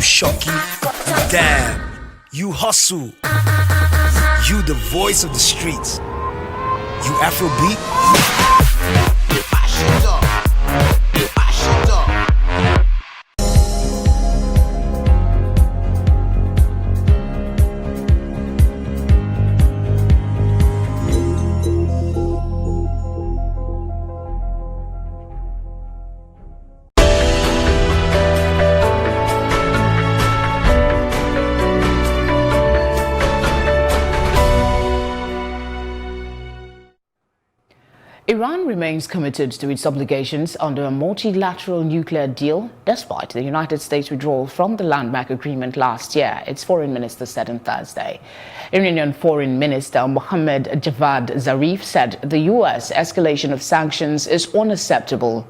You shocky, damn. You hustle. You the voice of the streets. You Afrobeat. Iran remains committed to its obligations under a multilateral nuclear deal, despite the United States withdrawal from the landmark agreement last year, its foreign minister said on Thursday. Iranian Foreign Minister Mohammad Javad Zarif said the U.S. escalation of sanctions is unacceptable.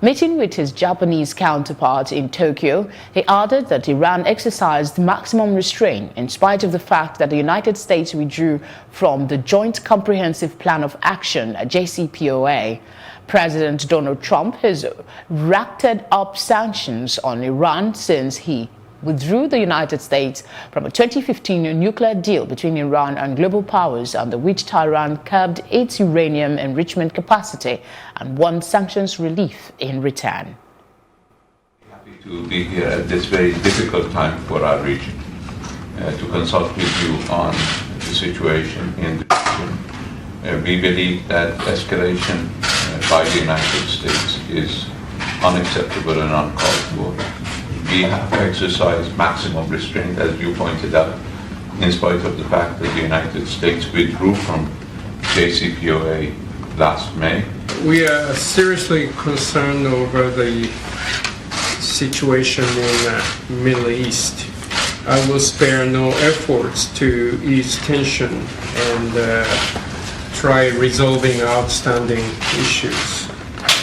Meeting with his Japanese counterpart in Tokyo, he added that Iran exercised maximum restraint in spite of the fact that the United States withdrew from the Joint Comprehensive Plan of Action, JCPOA. President Donald Trump has ratcheted up sanctions on Iran since he withdrew the United States from a 2015 nuclear deal between Iran and global powers, under which Tehran curbed its uranium enrichment capacity and won sanctions relief in return. Happy to be here at this very difficult time for our region, to consult with you on the situation in the region. We believe that escalation by the United States is unacceptable and uncalled for. We have exercised maximum restraint, as you pointed out, in spite of the fact that the United States withdrew from JCPOA last May. We are seriously concerned over the situation in the Middle East. I will spare no efforts to ease tension and try resolving outstanding issues.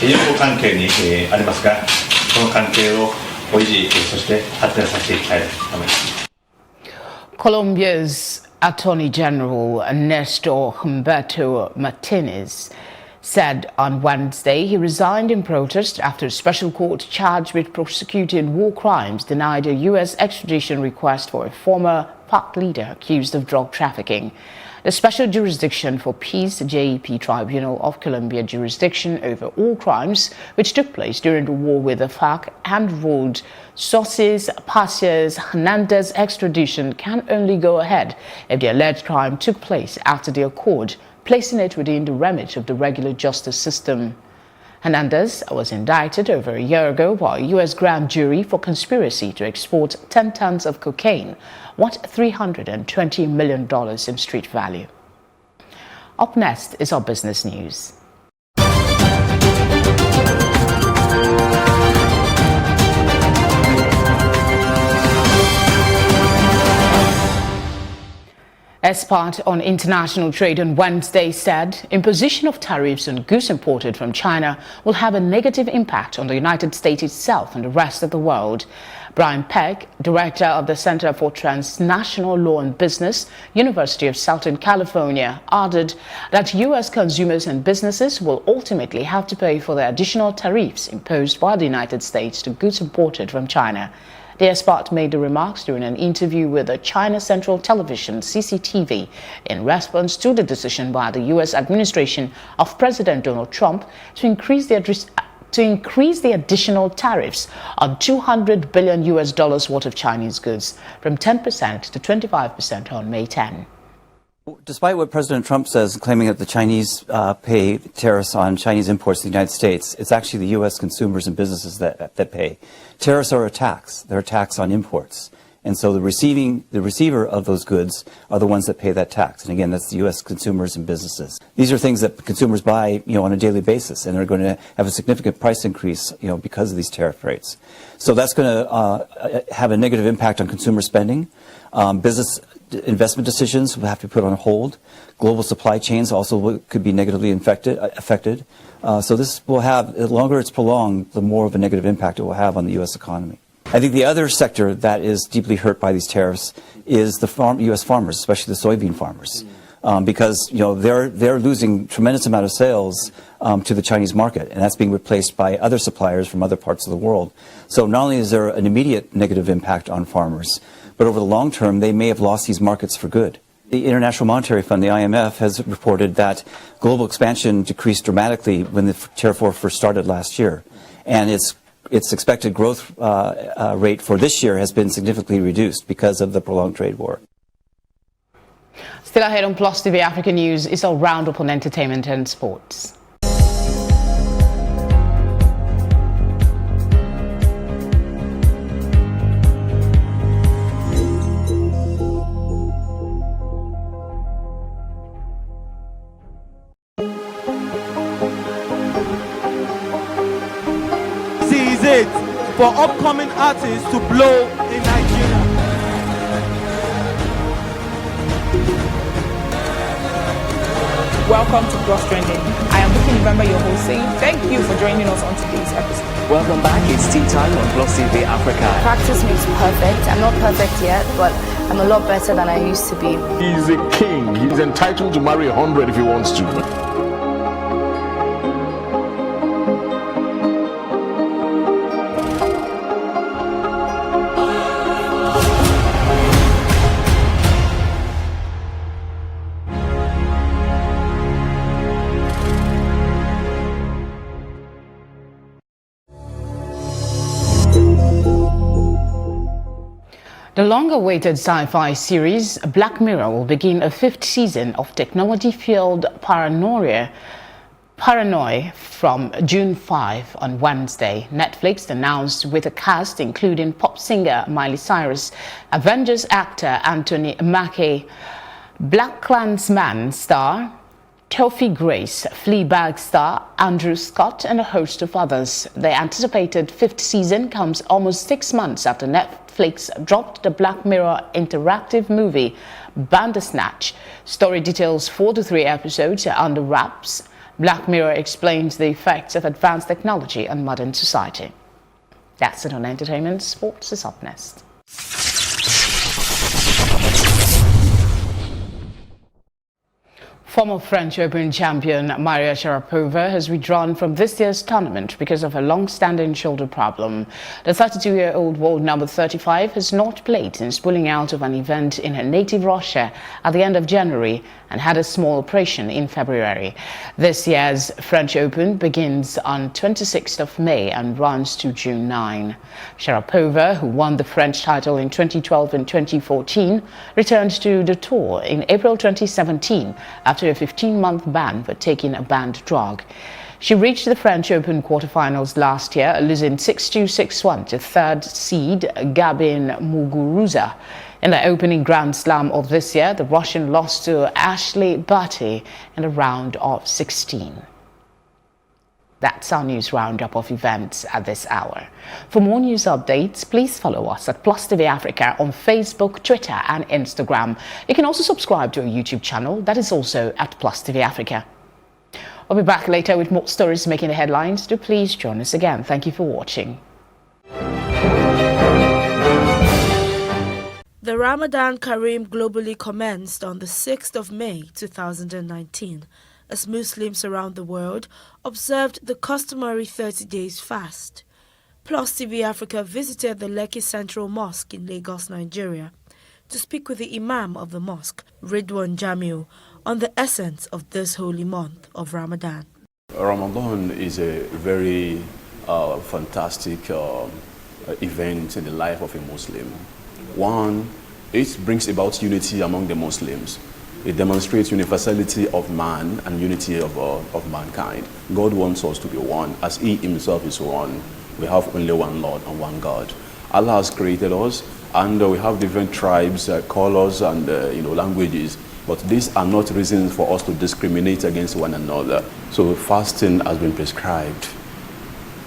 友好関係にありますが、この関係を維持、そして発展させていきたいと思います。 Colombia's Attorney General Néstor Humberto Martínez said on Wednesday he resigned in protest after a special court charged with prosecuting war crimes denied a U.S. extradition request for a former FARC leader accused of drug trafficking. The Special Jurisdiction for Peace JEP Tribunal of Colombia jurisdiction over all crimes which took place during the war with the FARC and ruled Sosis Pacias Hernandez's extradition can only go ahead if the alleged crime took place after the accord, placing it within the remit of the regular justice system. Hernandez was indicted over a year ago by a U.S. grand jury for conspiracy to export 10 tons of cocaine, worth $320 million in street value. Up next is our business news. Expert on international trade on Wednesday said imposition of tariffs on goods imported from China will have a negative impact on the United States itself and the rest of the world. Brian Peck, director of the Center for Transnational Law and Business, University of Southern California, added that U.S. consumers and businesses will ultimately have to pay for the additional tariffs imposed by the United States to goods imported from China. The expert made the remarks during an interview with the China Central Television (CCTV) in response to the decision by the U.S. administration of President Donald Trump to increase the additional tariffs on $200 billion worth of Chinese goods from 10% to 25% on May 10. Despite what President Trump says, claiming that the Chinese pay tariffs on Chinese imports to the United States, it's actually the U.S. consumers and businesses that pay. Tariffs are a tax. They're a tax on imports. And so the receiver of those goods are the ones that pay that tax. And again, that's the U.S. consumers and businesses. These are things that consumers buy, on a daily basis, and are going to have a significant price increase, because of these tariff rates. So that's going to have a negative impact on consumer spending. Business investment decisions will have to be put on hold. Global supply chains also could be negatively affected. So this will have, the longer it's prolonged, the more of a negative impact it will have on the U.S. economy. I think the other sector that is deeply hurt by these tariffs is the U.S. farmers, especially the soybean farmers. because they're losing tremendous amount of sales to the Chinese market, and that's being replaced by other suppliers from other parts of the world. So not only is there an immediate negative impact on farmers, but over the long term, they may have lost these markets for good. The International Monetary Fund, the IMF, has reported that global expansion decreased dramatically when the tariff war first started last year, and its expected growth rate for this year has been significantly reduced because of the prolonged trade war. Still ahead on Plus TV Africa News is our roundup on entertainment and sports. It for upcoming artists to blow in Nigeria. Welcome to Plus Trending. I am Bookie November, your host, saying thank you for joining us on today's episode. Welcome back. It's tea time on Plus TV Africa. Practice makes perfect. I'm not perfect yet, but I'm a lot better than I used to be. He's a king. He's entitled to marry 100 if he wants to. The long-awaited sci-fi series Black Mirror will begin a 5th season of technology-fueled paranoia from June 5 on Wednesday. Netflix announced with a cast including pop singer Miley Cyrus, Avengers actor Anthony Mackie, BlacKkKlansman star Topher Grace, Fleabag star Andrew Scott, and a host of others. The anticipated 5th season comes almost 6 months after Netflix dropped the Black Mirror interactive movie Bandersnatch. Story details 4 to 3 episodes are under wraps. Black Mirror explains the effects of advanced technology on modern society. That's it on entertainment. Sports is up next. Former French Open champion Maria Sharapova has withdrawn from this year's tournament because of a long-standing shoulder problem. The 32-year-old world number 35 has not played since pulling out of an event in her native Russia at the end of January and had a small operation in February. This year's French Open begins on 26th of May and runs to June 9. Sharapova, who won the French title in 2012 and 2014, returned to the tour in April 2017 after a 15-month ban for taking a banned drug. She reached the French Open quarterfinals last year, losing 6-2, 6-1 to third seed Gabin Muguruza. In the opening Grand Slam of this year, the Russian lost to Ashley Barty in the round of 16. That's our news roundup of events at this hour. For more news updates, please follow us at Plus TV Africa on Facebook, Twitter and Instagram. You can also subscribe to our YouTube channel that is also at Plus TV Africa. We'll be back later with more stories making the headlines. Do please join us again. Thank you for watching. The Ramadan Kareem globally commenced on the 6th of May 2019 as Muslims around the world observed the customary 30 days fast. Plus TV Africa visited the Lekki Central Mosque in Lagos, Nigeria, to speak with the Imam of the mosque, Ridwan Jamiu, on the essence of this holy month of Ramadan. Ramadan is a very fantastic event in the life of a Muslim. One, it brings about unity among the Muslims. It demonstrates universality of man and unity of mankind. God wants us to be one, as He Himself is one. We have only one Lord and one God. Allah has created us, and we have different tribes, colors, and languages. But these are not reasons for us to discriminate against one another. So fasting has been prescribed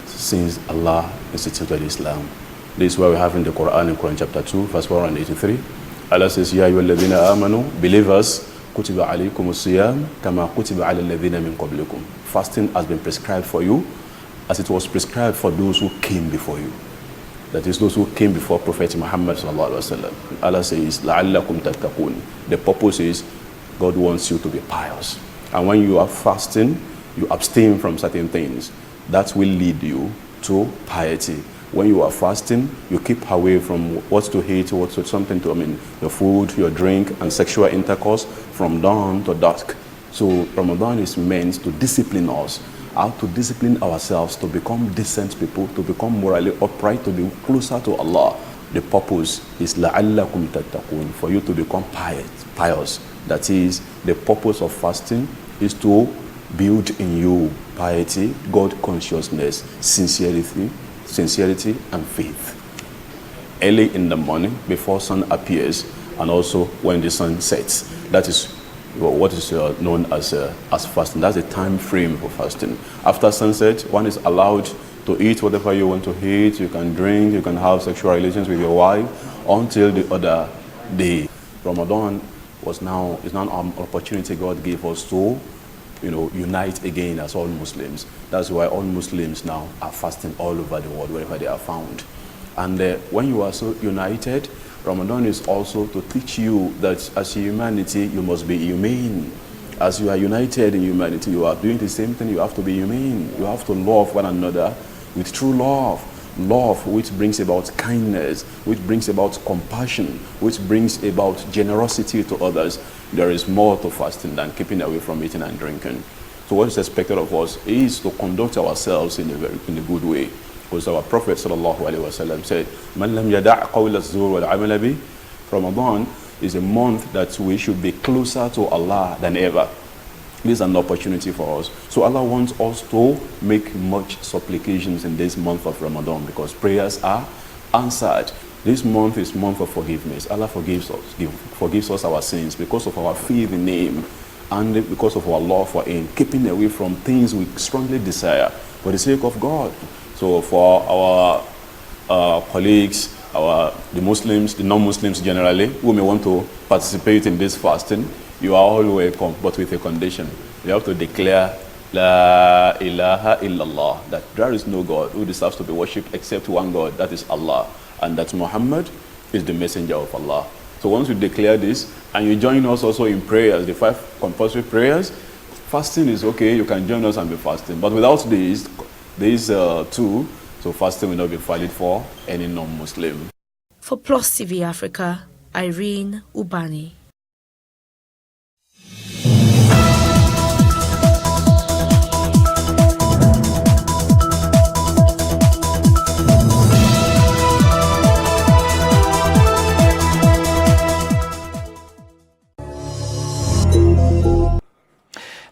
since Allah instituted Islam. This is why we have in the Quran, in Quran chapter 2, verse 183. Allah says, Ya ayyuhalladhina amanu, believers, kutiba alaykumus siyam kama kutiba ala alladhina min qablikum. Fasting has been prescribed for you as it was prescribed for those who came before you. That is, those who came before Prophet Muhammad sallallahu alaihi wasallam. Allah says, la'allakum tattaqun. The purpose is God wants you to be pious. And when you are fasting, you abstain from certain things. That will lead you to piety. When you are fasting, you keep away from what to eat, your food, your drink, and sexual intercourse from dawn to dusk. So Ramadan is meant to discipline us, how to discipline ourselves to become decent people, to become morally upright, to be closer to Allah. The purpose is لَعَلَّكُمْ تَتَّقُونَ, for you to become pious. That is, the purpose of fasting is to build in you piety, God consciousness, sincerity, and faith. Early in the morning, before sun appears, and also when the sun sets. That is what is known as fasting. That's the time frame for fasting. After sunset, one is allowed to eat whatever you want to eat. You can drink, you can have sexual relations with your wife until the other day. Ramadan is now an opportunity God gave us to unite again as all Muslims. That's why all Muslims now are fasting all over the world, wherever they are found. And when you are so united, Ramadan is also to teach you that as humanity, you must be humane. As you are united in humanity, you are doing the same thing, you have to be humane. You have to love one another with true love. Love which brings about kindness, which brings about compassion, which brings about generosity to others. There is more to fasting than keeping away from eating and drinking. So what is expected of us is to conduct ourselves in a good way. Because our Prophet ﷺ said, "Man lam yada' qawla az-zur wal 'amala bih." Ramadan is a month that we should be closer to Allah than ever. This is an opportunity for us. So Allah wants us to make much supplications in this month of Ramadan because prayers are answered. This month is month of forgiveness. Allah forgives us our sins because of our faith in Him and because of our love for Him, keeping away from things we strongly desire for the sake of God. So for our colleagues, the Muslims, the non-Muslims generally, who may want to participate in this fasting, you are all welcome, but with a condition. You have to declare La ilaha illallah, that there is no God who deserves to be worshipped except one God, that is Allah, and that Muhammad is the messenger of Allah. So once you declare this, and you join us also in prayers, the 5 compulsory prayers, fasting is okay, you can join us and be fasting. But without these 2, so fasting will not be valid for any non-Muslim. For Plus TV Africa, Irene Ubani.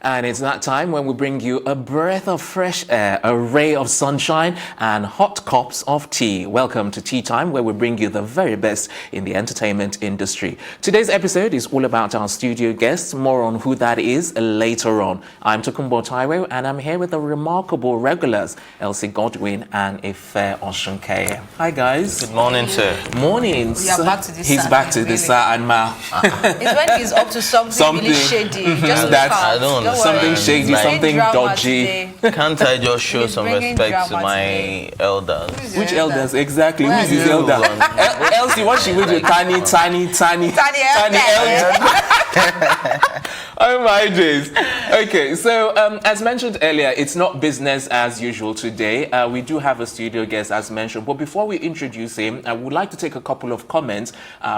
And it's that time when we bring you a breath of fresh air, a ray of sunshine, and hot cups of tea. Welcome to Tea Time, where we bring you the very best in the entertainment industry. Today's episode is all about our studio guests. More on who that is later on. I'm Tokunbo Taiwo, and I'm here with the remarkable regulars, Elsie Godwin and Ife Osunke. Hi, guys. Good morning, sir. Morning. We are back to this. He's back to this, and Ma. It's when he's up to something really shady. Just look out. I don't something shady, something dodgy. Can't I just show some respect to my elders? Which elders exactly? Who's his elder? Elsie, what she with you? Tiny elder. Oh my days. Okay, so as mentioned earlier, it's not business as usual today. We do have a studio guest as mentioned, but before we introduce him, I would like to take a couple of comments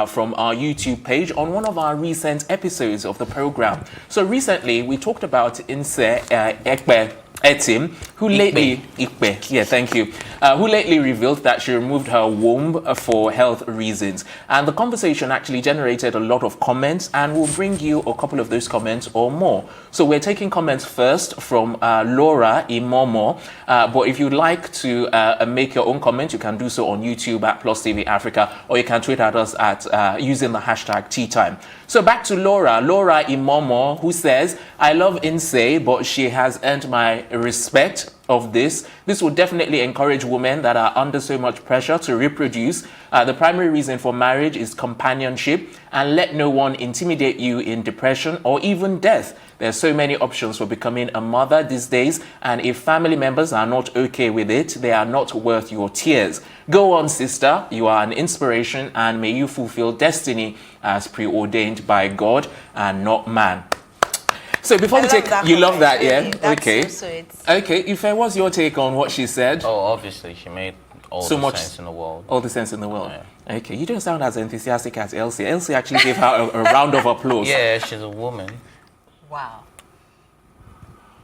from our YouTube page on one of our recent episodes of the program. So recently, we talked about Inse Ekpe Etim, who lately who lately revealed that she removed her womb for health reasons, and the conversation actually generated a lot of comments, and we'll bring you a couple of those comments or more. So we're taking comments first from Laura Imomo, but if you'd like to make your own comment, you can do so on YouTube at Plus TV Africa, or you can tweet at us at using the hashtag #TeaTime. So back to Laura Imomo, who says, "I love Inse, but she has earned my respect of this. This will definitely encourage women that are under so much pressure to reproduce. The primary reason for marriage is companionship, and let no one intimidate you in depression or even death. There's so many options for becoming a mother these days, and if family members are not okay with it, they are not worth your tears. Go on, sister. You are an inspiration, and may you fulfill destiny as preordained by God and not man. So before we take, you love that, yeah? Okay. So sweet. Okay, Ife, what's your take on what she said? Oh, obviously, she made all so the much sense in the world. All the sense in the world. Yeah. Okay, you don't sound as enthusiastic as Elsie. Elsie actually gave her a round of applause. Yeah, she's a woman. Wow.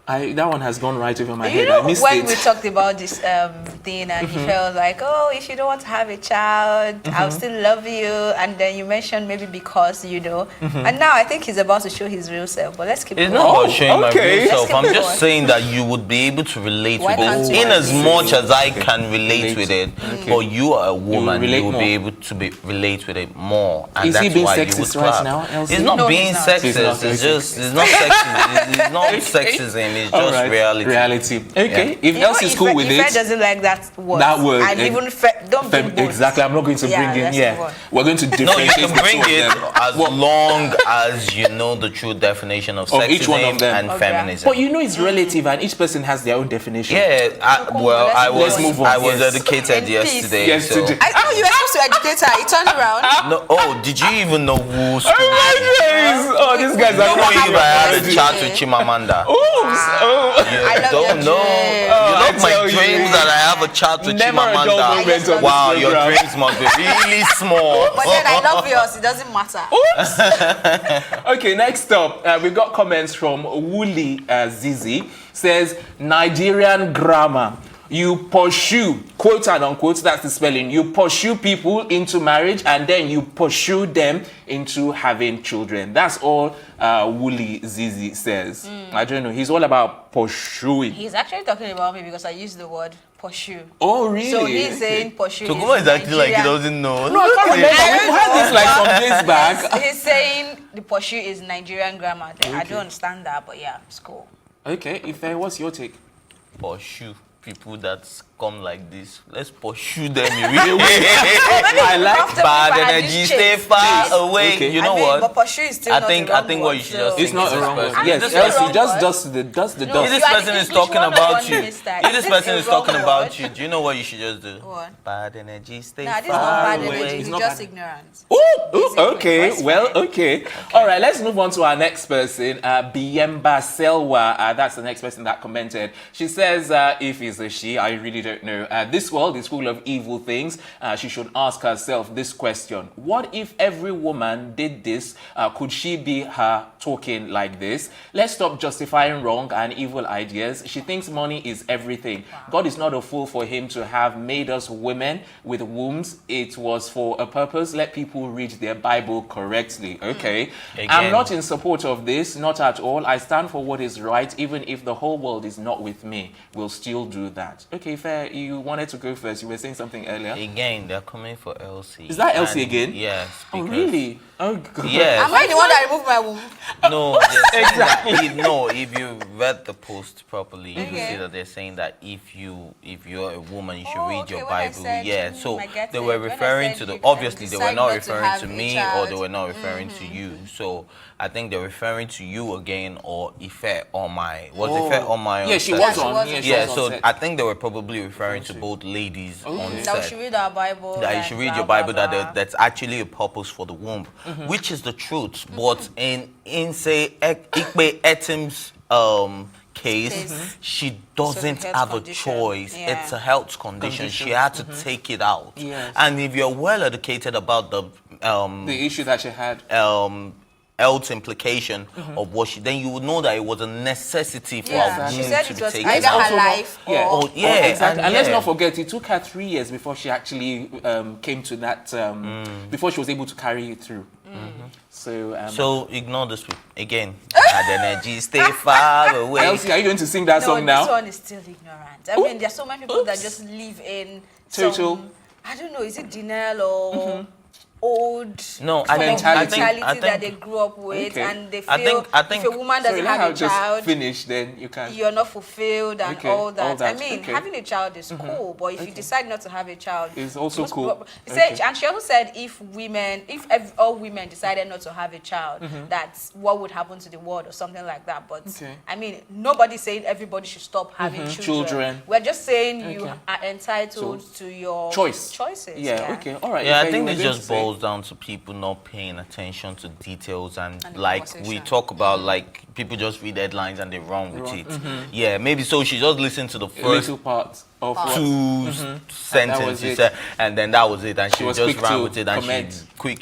That one has gone right over my You head. know, I missed when it. we talked about this thing and you felt like, oh, if you don't want to have a child, I'll still love you. And then you mentioned maybe because, you know. And now I think he's about to show his real self. But let's keep It's going. not about showing my real self. I'm just going. saying that you would be able to relate Why with can't it. you In as relate? much as I can relate with it, but you are a woman, relate you will more. be able to relate with it more. And Is that's he being why you sexist would right clap. now, Elsie? It's not No, being he's not. sexist. He's not. It's just, it's not sexism. It's not sexism. It's All just right. reality. Okay, if You know, Elsie's cool with Ife it. doesn't like that word. That word, And even don't bring both. exactly. I'm not going to bring in. let's move Yeah, on. we're going to No, you differentiate can the bring two it of them. as long as you know the true definition of sexism each one of them. and feminism. But you know it's relative, and each person has their own definition. Yeah, let's move on. I was Yes. educated In yesterday. peace. So. I thought you were supposed to educate her. He turned around. No, oh, did you even know who school Oh, this guy's You know not if I had a already. chat with Chimamanda? I love Don't your know. dream. You love I my tell you. dreams that I have a chat with Never a dull Chimamanda. moment on this Wow, your program. dreams must be really small. But then I love yours. It doesn't matter. Okay, next up, we've got comments from Wuli Zizi. Says, Nigerian grammar. You pursue, quote and unquote, that's the spelling. You pursue people into marriage and then you pursue them into having children. That's all Wuli Zizi says. I don't know. He's all about pursuing. He's actually talking about me because I used the word pursue. Oh, really? So he's saying pursue. Toguma is acting like he doesn't know. No, I can't remember. We've had this like some days back. He's saying the pursue is Nigerian grammar. I don't understand that, but yeah, it's cool. Okay, Ife, what's your take? Pursue people that come like this. Let's pursue them. I like bad energy. Stay far away. Okay. You know But what? pursue is still I not think the wrong what word, you should so- just It's think not is a this wrong word. person. Yes, It's not a Elsie, wrong just word. dust the No, dust. If you this are person the is English talking one, about the you, one mister. if this Is this person a is wrong talking about word? you, do you know what you should just do? What? Bad energy. Stay Nah, this is far not bad away. energy. It's He's not just bad. ignorant. Ooh, okay. That's Well, fine. okay. All right, let's move on to our next person, Biemba Selwa. That's the next person that commented. She says, if it's a she, I really don't know. This world is full of evil things. She should ask herself this question. What if every woman did this? Could she be her talking like this? Let's stop justifying wrong and evil ideas. She thinks money is everything. God is not a fool for him to have made us women with wombs. It was for a purpose. Let people read their Bible correctly. Okay. Again. I'm not in support of this, not at all. I stand for what is right, even if the whole world is not with me. We'll still do that. Okay, fair. You wanted to go first. You were saying something earlier. Again, they're coming for Elsie. Is that Elsie And again? Yes. Oh, because- really? Oh, God. Yes. Am I the one that removed my womb? No, they're saying that if you read the post properly, you Okay. see that they're saying that if you're a woman, you should read okay, your when I Bible. said, Yeah, so I get they it. were When I referring said to the you can obviously they were decide not not to referring have to a me or child. they were not referring to you. So I think they're referring to you again or Ife on my Ife on my Yeah, she was on. Yeah, she Yeah, was on so set. I think they were probably referring to both ladies on That we set. should read our Bible. That you and should read blah, your blah, Bible, blah. that that's actually a purpose for the womb, which is the truth. But in say Ikpe Etim's case, she doesn't health have condition. a choice. Yeah. It's a health condition. She had to take it out. Yes. And if you're well educated about the issue that she had. Health implication of what she, then you would know that it was a necessity for Yeah, a she womb said to it be was taken either out. her life or... Yeah. Oh, yeah, exactly. And let's yeah. not forget, it took her 3 years before she actually came to that, before she was able to carry it through. So, So ignore this week. Again, bad energy, stay far away. Elsie, are you going to sing that song No, now? this one is still ignorant. I mean, there's so many people that just live in Total. some, I don't know, is it denial or old mentality that they grew up with, and they feel I think if a woman doesn't have a child, finish, then you can. You're not fulfilled and all that. I mean, okay. having a child is cool, but if you decide not to have a child, it's also cool. And she also said if all women decided not to have a child, that's what would happen to the world or something like that. But I mean, nobody's saying everybody should stop having children. We're just saying you are entitled to your choices. Yeah. Okay. All right. Yeah, I think it just boils down to people not paying attention to details, and like we talk about, like people just read headlines and they run with it. Yeah, maybe so she just listened to the first little part of two sentences, and then that was it, and she just ran with it, and she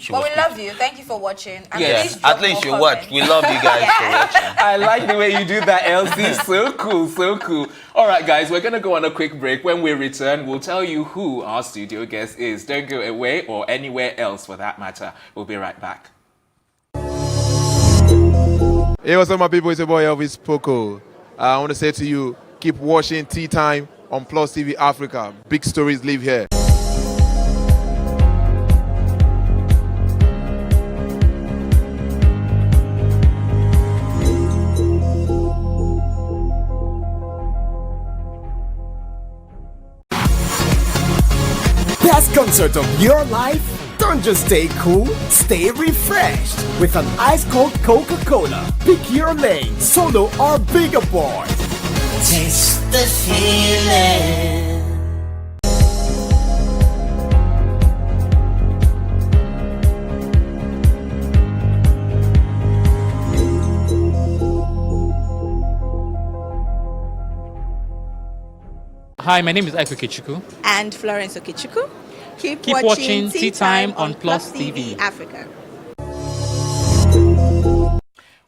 But we love you. Thank you for watching. And yes, at least you watch. We love you guys for watching. I like the way you do that, Elsie. So cool, so cool. All right, guys, we're gonna go on a quick break. When we return, we'll tell you who our studio guest is. Don't go away, or anywhere else for that matter. We'll be right back. Hey, what's up, my people? It's your boy Elvis Poco. I want to say to you, keep watching Tea Time on Plus TV Africa. Big stories live here. Best concert of your life? Don't just stay cool, stay refreshed with an ice-cold Coca-Cola. Pick your lane, solo or bigger boy. Taste the feeling. Hi, my name is Aiko Kichuku. And Florence Okichuku. Keep watching Tea Time on Plus TV Africa.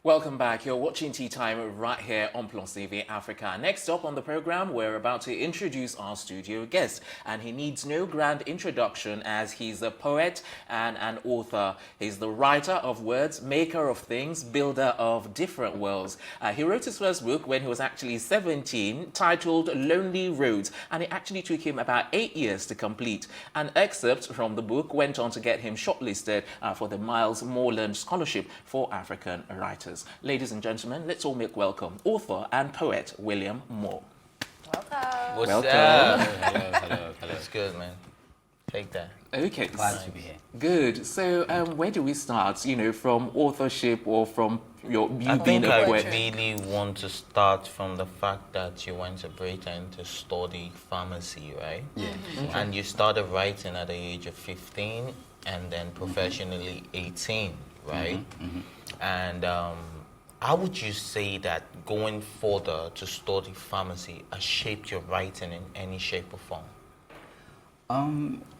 Welcome back. You're watching Tea Time right here on Plus TV Africa. Next up on the program, we're about to introduce our studio guest. And he needs no grand introduction as he's a poet and an author. He's the writer of words, maker of things, builder of different worlds. He wrote his first book when he was actually 17, titled Lonely Roads. And it actually took him about 8 years to complete. An excerpt from the book went on to get him shortlisted for the Miles Moreland Scholarship for African Writers. Ladies and gentlemen, let's all make welcome author and poet William Moore. Welcome. What's welcome. up? Hello. That's good, man. Take that. Okay. Glad to be here. Good. So, where do we start? You know, from authorship or from you being a poet? I really want to start from the fact that you went to Britain to study pharmacy, right? Yeah. Mm-hmm. And you started writing at the age of 15, and then professionally 18, right? Mm-hmm. Mm-hmm. And how would you say that going further to study pharmacy has shaped your writing in any shape or form?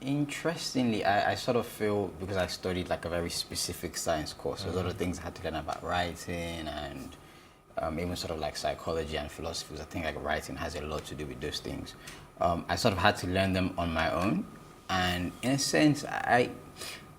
Interestingly, I sort of feel, because I studied like a very specific science course, so a lot of things I had to learn about writing and even sort of like psychology and philosophy. I think like writing has a lot to do with those things. I sort of had to learn them on my own, and in a sense,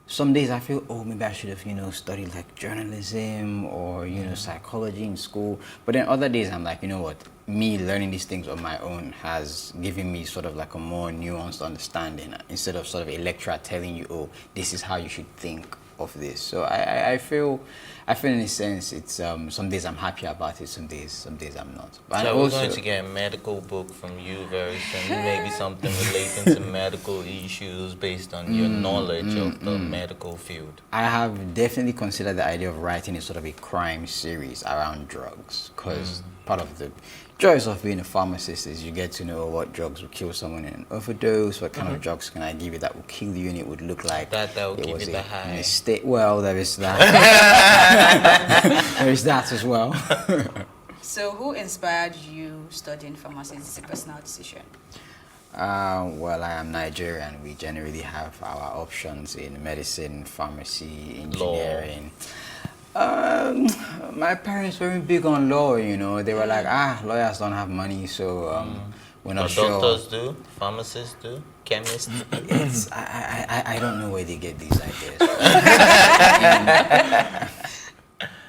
some days I feel, oh, maybe I should have, studied like journalism or, psychology in school. But then other days I'm like, you know what, me learning these things on my own has given me sort of like a more nuanced understanding instead of sort of a lecturer telling you, oh, this is how you should think of this. So I feel in a sense it's some days I'm happy about it, some days I'm not. But so we're going to get a medical book from you very soon, maybe something relating to medical issues based on your knowledge of the medical field. I have definitely considered the idea of writing a sort of a crime series around drugs, because part of the joys of being a pharmacist is you get to know what drugs will kill someone in an overdose, what kind of drugs can I give you that will kill you, and it would look like that will give you the high. Mistake. Well, there is that. There is that as well. So who inspired you studying pharmacy? Is this a personal decision? Well, I am Nigerian. We generally have our options in medicine, pharmacy, engineering. My parents were big on law, They were like, lawyers don't have money, so we're not sure. Doctors do, pharmacists do, chemists. I don't know where they get these ideas.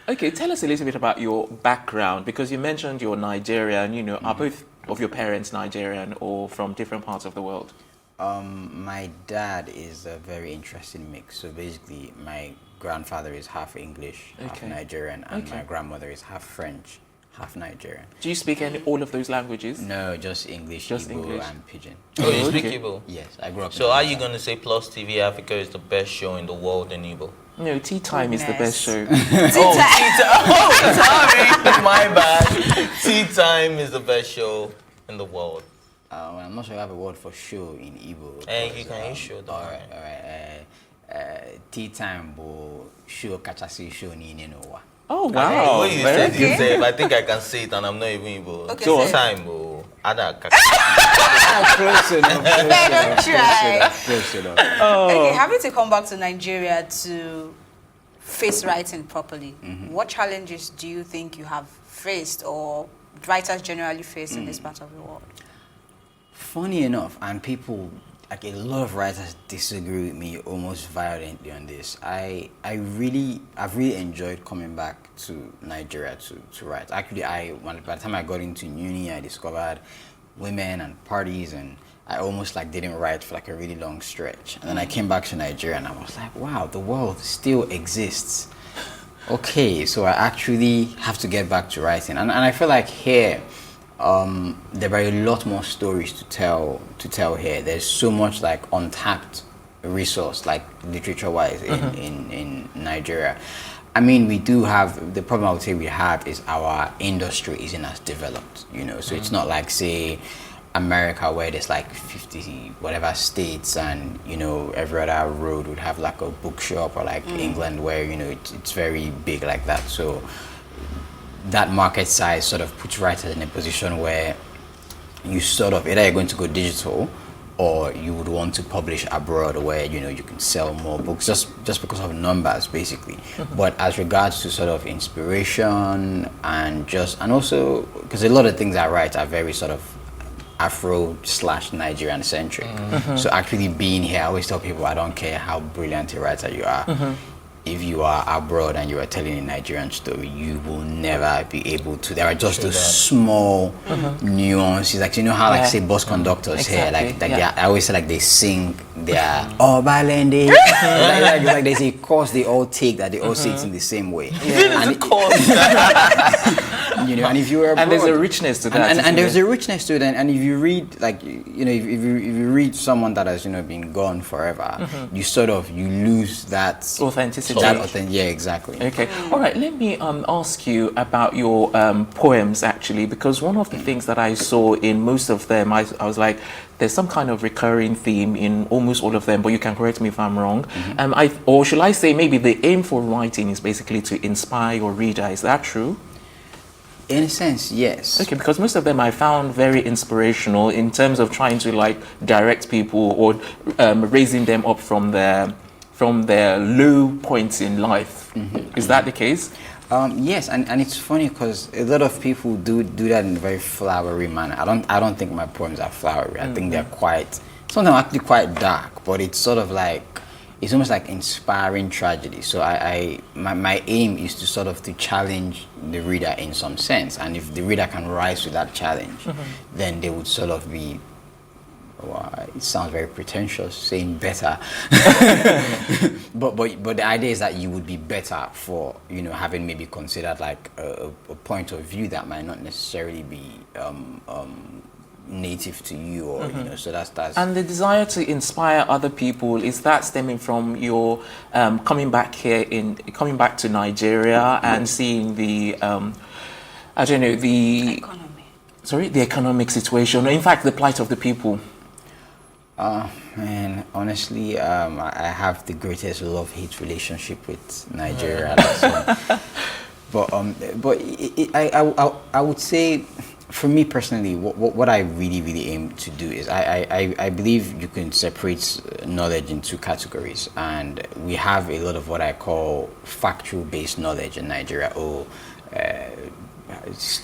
Okay, tell us a little bit about your background, because you mentioned you're Nigerian. Are both of your parents Nigerian or from different parts of the world? My dad is a very interesting mix. So basically, my grandfather is half English, half Nigerian, and my grandmother is half French, half Nigerian. Do you speak all of those languages? No, just English, Igbo, and Pidgin. Oh, you speak Igbo? Yes, I grew up. So are you going to say Plus TV Africa is the best show in the world in Igbo? No, Tea Time is the best show. Oh, sorry, my bad. Tea Time is the best show in the world. I'm not sure I have a word for show in Igbo. You can show that. All right. Tea Time bo show kachasi show ni nowa. Oh wow! What you said, you say. I think I can say it, and I'm not even Igbo. Okay, Tea Time bo ada. Close enough. Don't try. Close enough. Okay, having to come back to Nigeria to face writing properly, what challenges do you think you have faced or writers generally face in this part of the world? Funny enough, and people, like a lot of writers disagree with me almost violently on this. I've really enjoyed coming back to Nigeria to write. Actually, by the time I got into uni, I discovered women and parties, and I almost like didn't write for like a really long stretch. And then I came back to Nigeria and I was like, wow, the world still exists. Okay, so I actually have to get back to writing. And I feel like here, there are a lot more stories to tell here. There's so much like untapped resource, like literature-wise, in Nigeria. I mean, we do have, the problem I would say we have is our industry isn't as developed, you know, so it's not like, say, America where there's like 50 whatever states and, you know, every other road would have like a bookshop, or like England where, you know, it's very big like that. So that market size sort of puts writers in a position where you sort of, either you're going to go digital or you would want to publish abroad where, you know, you can sell more books just because of numbers, basically. But as regards to sort of inspiration and also, because a lot of things I write are very sort of Afro/Nigerian centric. So actually being here, I always tell people, I don't care how brilliant a writer you are. If you are abroad and you are telling a Nigerian story, you will never be able to. There are just those small nuances, like, you know how, like, say, bus conductors here, like I always say, like, they sing their Balende. like there's a course they all take that they all say it in the same way. And you know, and if you are abroad, and there's a richness to that, and there's a richness to it. And if you read, like, you know, if you read someone that has, you know, been gone forever, you sort of lose that authenticity. Yeah, exactly. Okay. All right. Let me ask you about your poems, actually, because one of the things that I saw in most of them, I was like, there's some kind of recurring theme in almost all of them, but you can correct me if I'm wrong. Or should I say maybe the aim for writing is basically to inspire your reader. Is that true? In a sense, yes. Okay, because most of them I found very inspirational in terms of trying to like direct people or raising them up from their low points in life. Is that the case? Yes, and it's funny because a lot of people do that in a very flowery manner. I don't think my poems are flowery. I think they're sometimes actually quite dark, but it's sort of like, it's almost like inspiring tragedy. So my aim is to sort of to challenge the reader in some sense, and if the reader can rise to that challenge, then they would sort of be, well, it sounds very pretentious saying better, but the idea is that you would be better for, you know, having maybe considered like a point of view that might not necessarily be native to you, or you know, so that's and the desire to inspire other people, is that stemming from your coming back to Nigeria and seeing the I don't know, the economic situation, in fact the plight of the people? Man, honestly, I have the greatest love-hate relationship with Nigeria. But I would say, for me personally, what I really aim to do is I believe you can separate knowledge into categories, and we have a lot of what I call factual-based knowledge in Nigeria.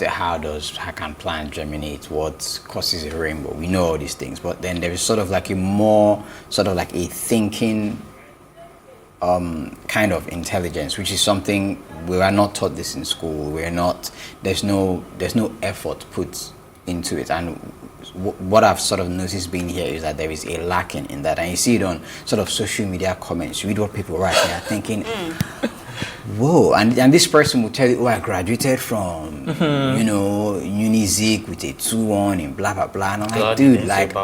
How can plant germinate? What causes a rainbow? We know all these things, but then there is sort of like a more sort of like a thinking kind of intelligence, which is something we are not taught this in school. There's no effort put into it, and what I've sort of noticed being here is that there is a lacking in that, and you see it on sort of social media comments. You read what people write, and you're thinking, whoa, and this person will tell you, oh, I graduated from, you know, Unizik with a 2-1 in blah, blah, blah. And I'm like, dude, like...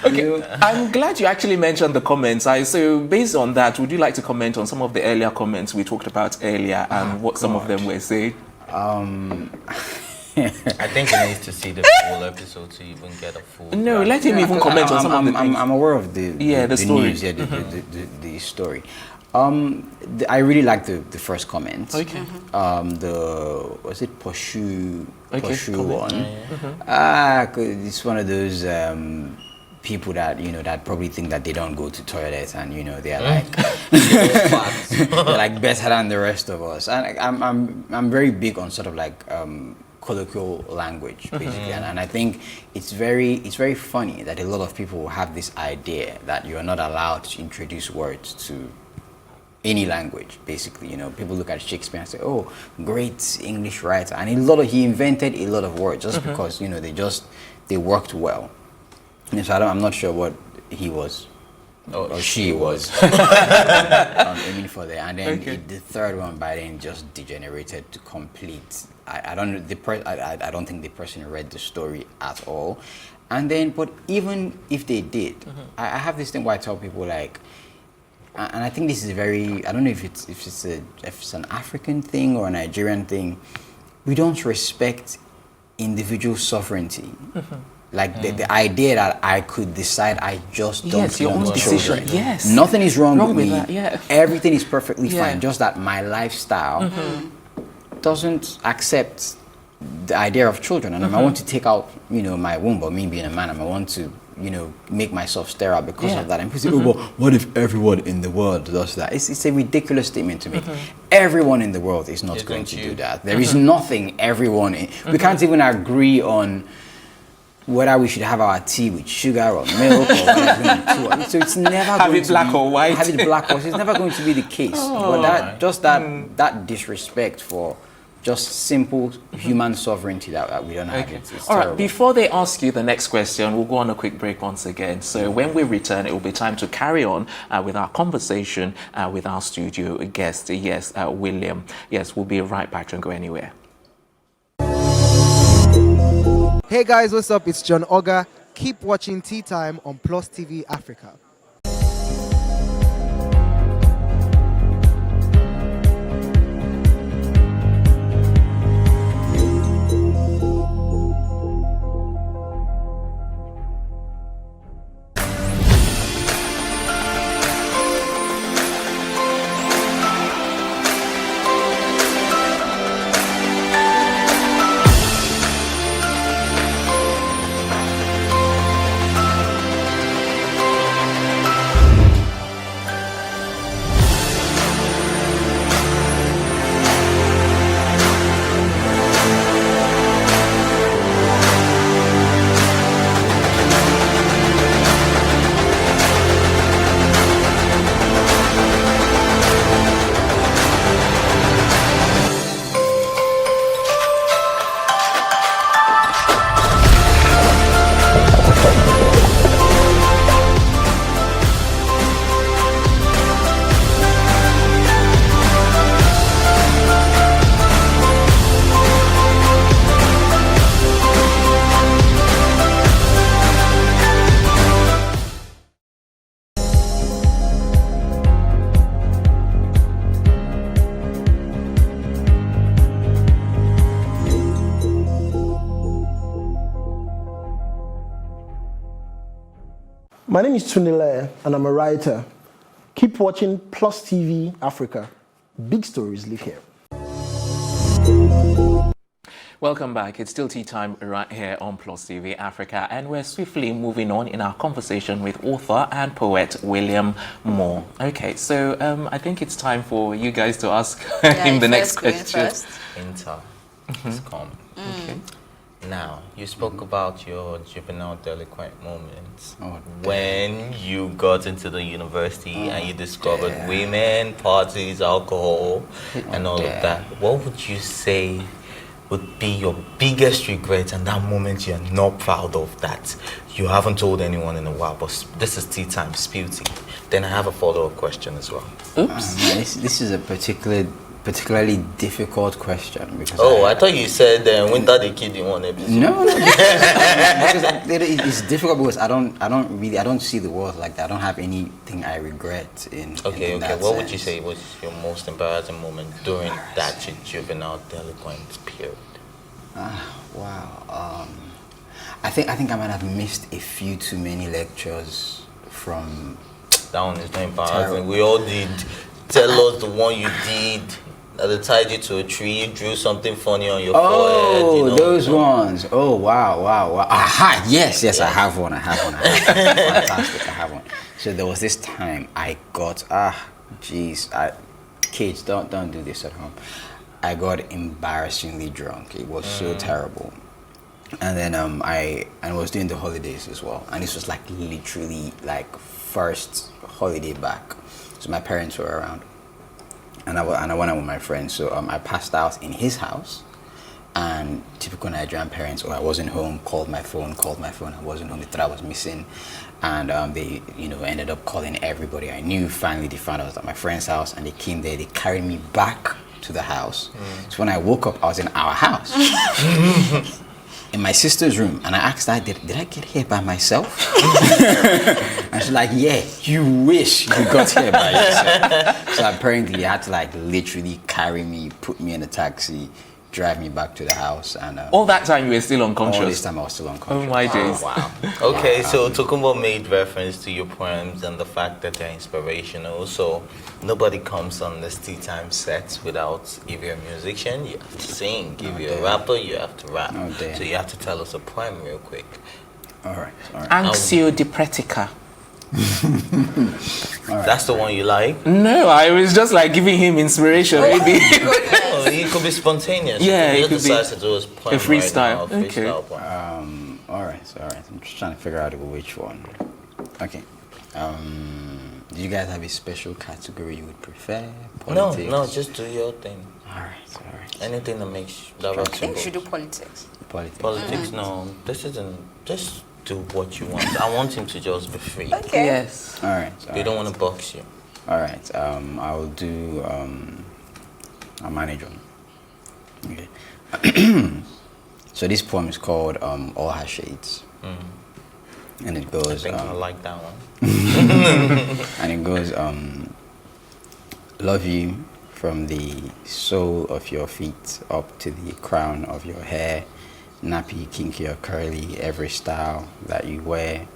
Okay, I'm glad you actually mentioned the comments. So based on that, would you like to comment on some of the earlier comments we talked about earlier and what some of them were saying? I think he needs to see the full episode to even get a full... No, let him even comment on some of the things. I'm aware of the story. News, the story. I really like the first comment. Okay. Was it Poshu one? It's one of those people that, you know, that probably think that they don't go to toilets, and, you know, they're like they're like better than the rest of us. And I'm very big on sort of like colloquial language, basically, and I think it's very funny that a lot of people have this idea that you're not allowed to introduce words to any language, basically. You know, people look at Shakespeare and say, oh, great English writer, and he invented a lot of words just because, you know, they worked well. And so I'm not sure what he was or she was aiming for there. And then the third one by then just degenerated to complete. I don't think the person read the story at all. And then, but even if they did, I have this thing where I tell people, like, and I think this is very, I don't know if it's an African thing or a Nigerian thing. We don't respect individual sovereignty. Like the idea that I could decide I just don't want children. Yes. Nothing is wrong with me. That, yeah. Everything is perfectly fine. Just that my lifestyle doesn't accept the idea of children. And I want to take out, you know, my womb, but me being a man, I want to, you know, make myself sterile because of that. And people say, oh, well, what if everyone in the world does that? It's a ridiculous statement to make. Everyone in the world is not going to do that. There is nothing we can't even agree on whether we should have our tea with sugar or milk or whatever. So it's never have it black or white. Have it black or white. It's never going to be the case. But that disrespect for just simple human sovereignty that we don't have. It's all right, terrible. before they ask you the next question, we'll go on a quick break once again. So when we return, it will be time to carry on with our conversation with our studio guest, William. Yes, we'll be right back. Don't go anywhere. Hey guys, what's up? It's John Oga. Keep watching Tea Time on Plus TV Africa. My name is Tunile, and I'm a writer. Keep watching Plus TV Africa. Big stories live here. Welcome back. It's still tea time right here on Plus TV Africa, and we're swiftly moving on in our conversation with author and poet William Moore. Okay, so I think it's time for you guys to ask him the next question. Inter. It's come. Okay. Now, you spoke about your juvenile delinquent moments when you got into the university and you discovered women, parties, alcohol, and all of that. What would you say would be your biggest regret and that moment you're not proud of that you haven't told anyone in a while, but this is tea time, spill tea. Then I have a follow-up question as well. Oops. This is a particularly difficult question because I thought you said Winter the Kid in one episode. No. Because it's difficult because I don't see the world like that. I don't have anything I regret in Okay. that What sense. would you say was your most embarrassing moment during that juvenile delinquent period? Wow. I think I might have missed a few too many lectures from. That one is not embarrassing. We all did. Tell us the one you did. That they tied you to a tree, drew something funny on your forehead. Oh, those ones. Oh, wow. Aha, yes, I have one. Fantastic, I have one. So there was this time I got, kids, don't do this at home. I got embarrassingly drunk. It was so terrible. And then I was doing the holidays as well. And this was like literally like first holiday back. So my parents were around. And I went out with my friends. So I passed out in his house. And typical Nigerian parents, I wasn't home, called my phone, I wasn't home, they thought I was missing. And they, ended up calling everybody I knew. Finally, they found out I was at my friend's house and they came there, they carried me back to the house. So when I woke up, I was in our house. In my sister's room, and I asked her, did I get here by myself? And she's like, yeah, you wish you got here by yourself. So apparently they had to literally carry me, put me in a taxi, drive me back to the house. And all that time you were still unconscious? All this time I was still unconscious. Oh my days. Wow. Okay, so Tokumbo made reference to your poems and the fact that they're inspirational. So nobody comes on this tea time set without, if you're a musician, you have to sing. If you're a rapper, you have to rap. So you have to tell us a poem real quick. All right. Anxio di Pratica. That's the one you like? No, I was just giving him inspiration. Maybe. It could be spontaneous. Yeah, it could be to do his poem a freestyle. Right now, Okay. Poem. All right. I'm just trying to figure out which one. Okay. Do you guys have a special category you would prefer? Politics? No, just do your thing. All right. Anything that makes that I think you should do politics. Politics. No, this isn't. Just do what you want. I want him to just be free. Okay. Yes. All right. We don't want to box you. All right. I'll do. I'll manage one. Okay. So this poem is called All Her Shades. And it goes. I think I like that one. And it goes. Love you from the sole of your feet up to the crown of your hair. Nappy, kinky or curly, every style that you wear.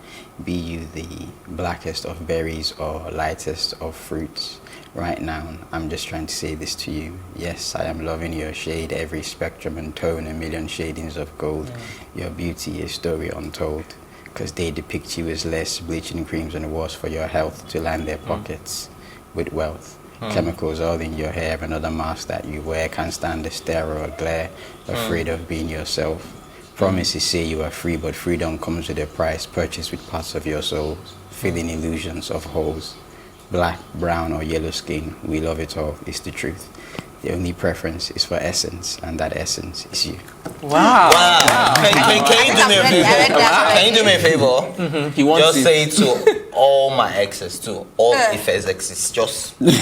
Be you the blackest of berries or lightest of fruits. Right now, I'm just trying to say this to you. Yes, I am loving your shade, every spectrum and tone, a million shadings of gold. Your beauty, a story untold. Because they depict you as less bleaching creams and worse for your health to line their pockets with wealth. Chemicals all in your hair, another mask that you wear. Can't stand the stare or glare, afraid of being yourself. Promises say you are free, but freedom comes with a price, purchased with parts of your soul, filling illusions of holes. Black, brown or yellow skin, we love it all, it's the truth. The only preference is for essence, and that essence is you. Wow. Can you do me a favor? Can you do me a favor? He wants just say to all my exes, to all Ife's exes, just tell them.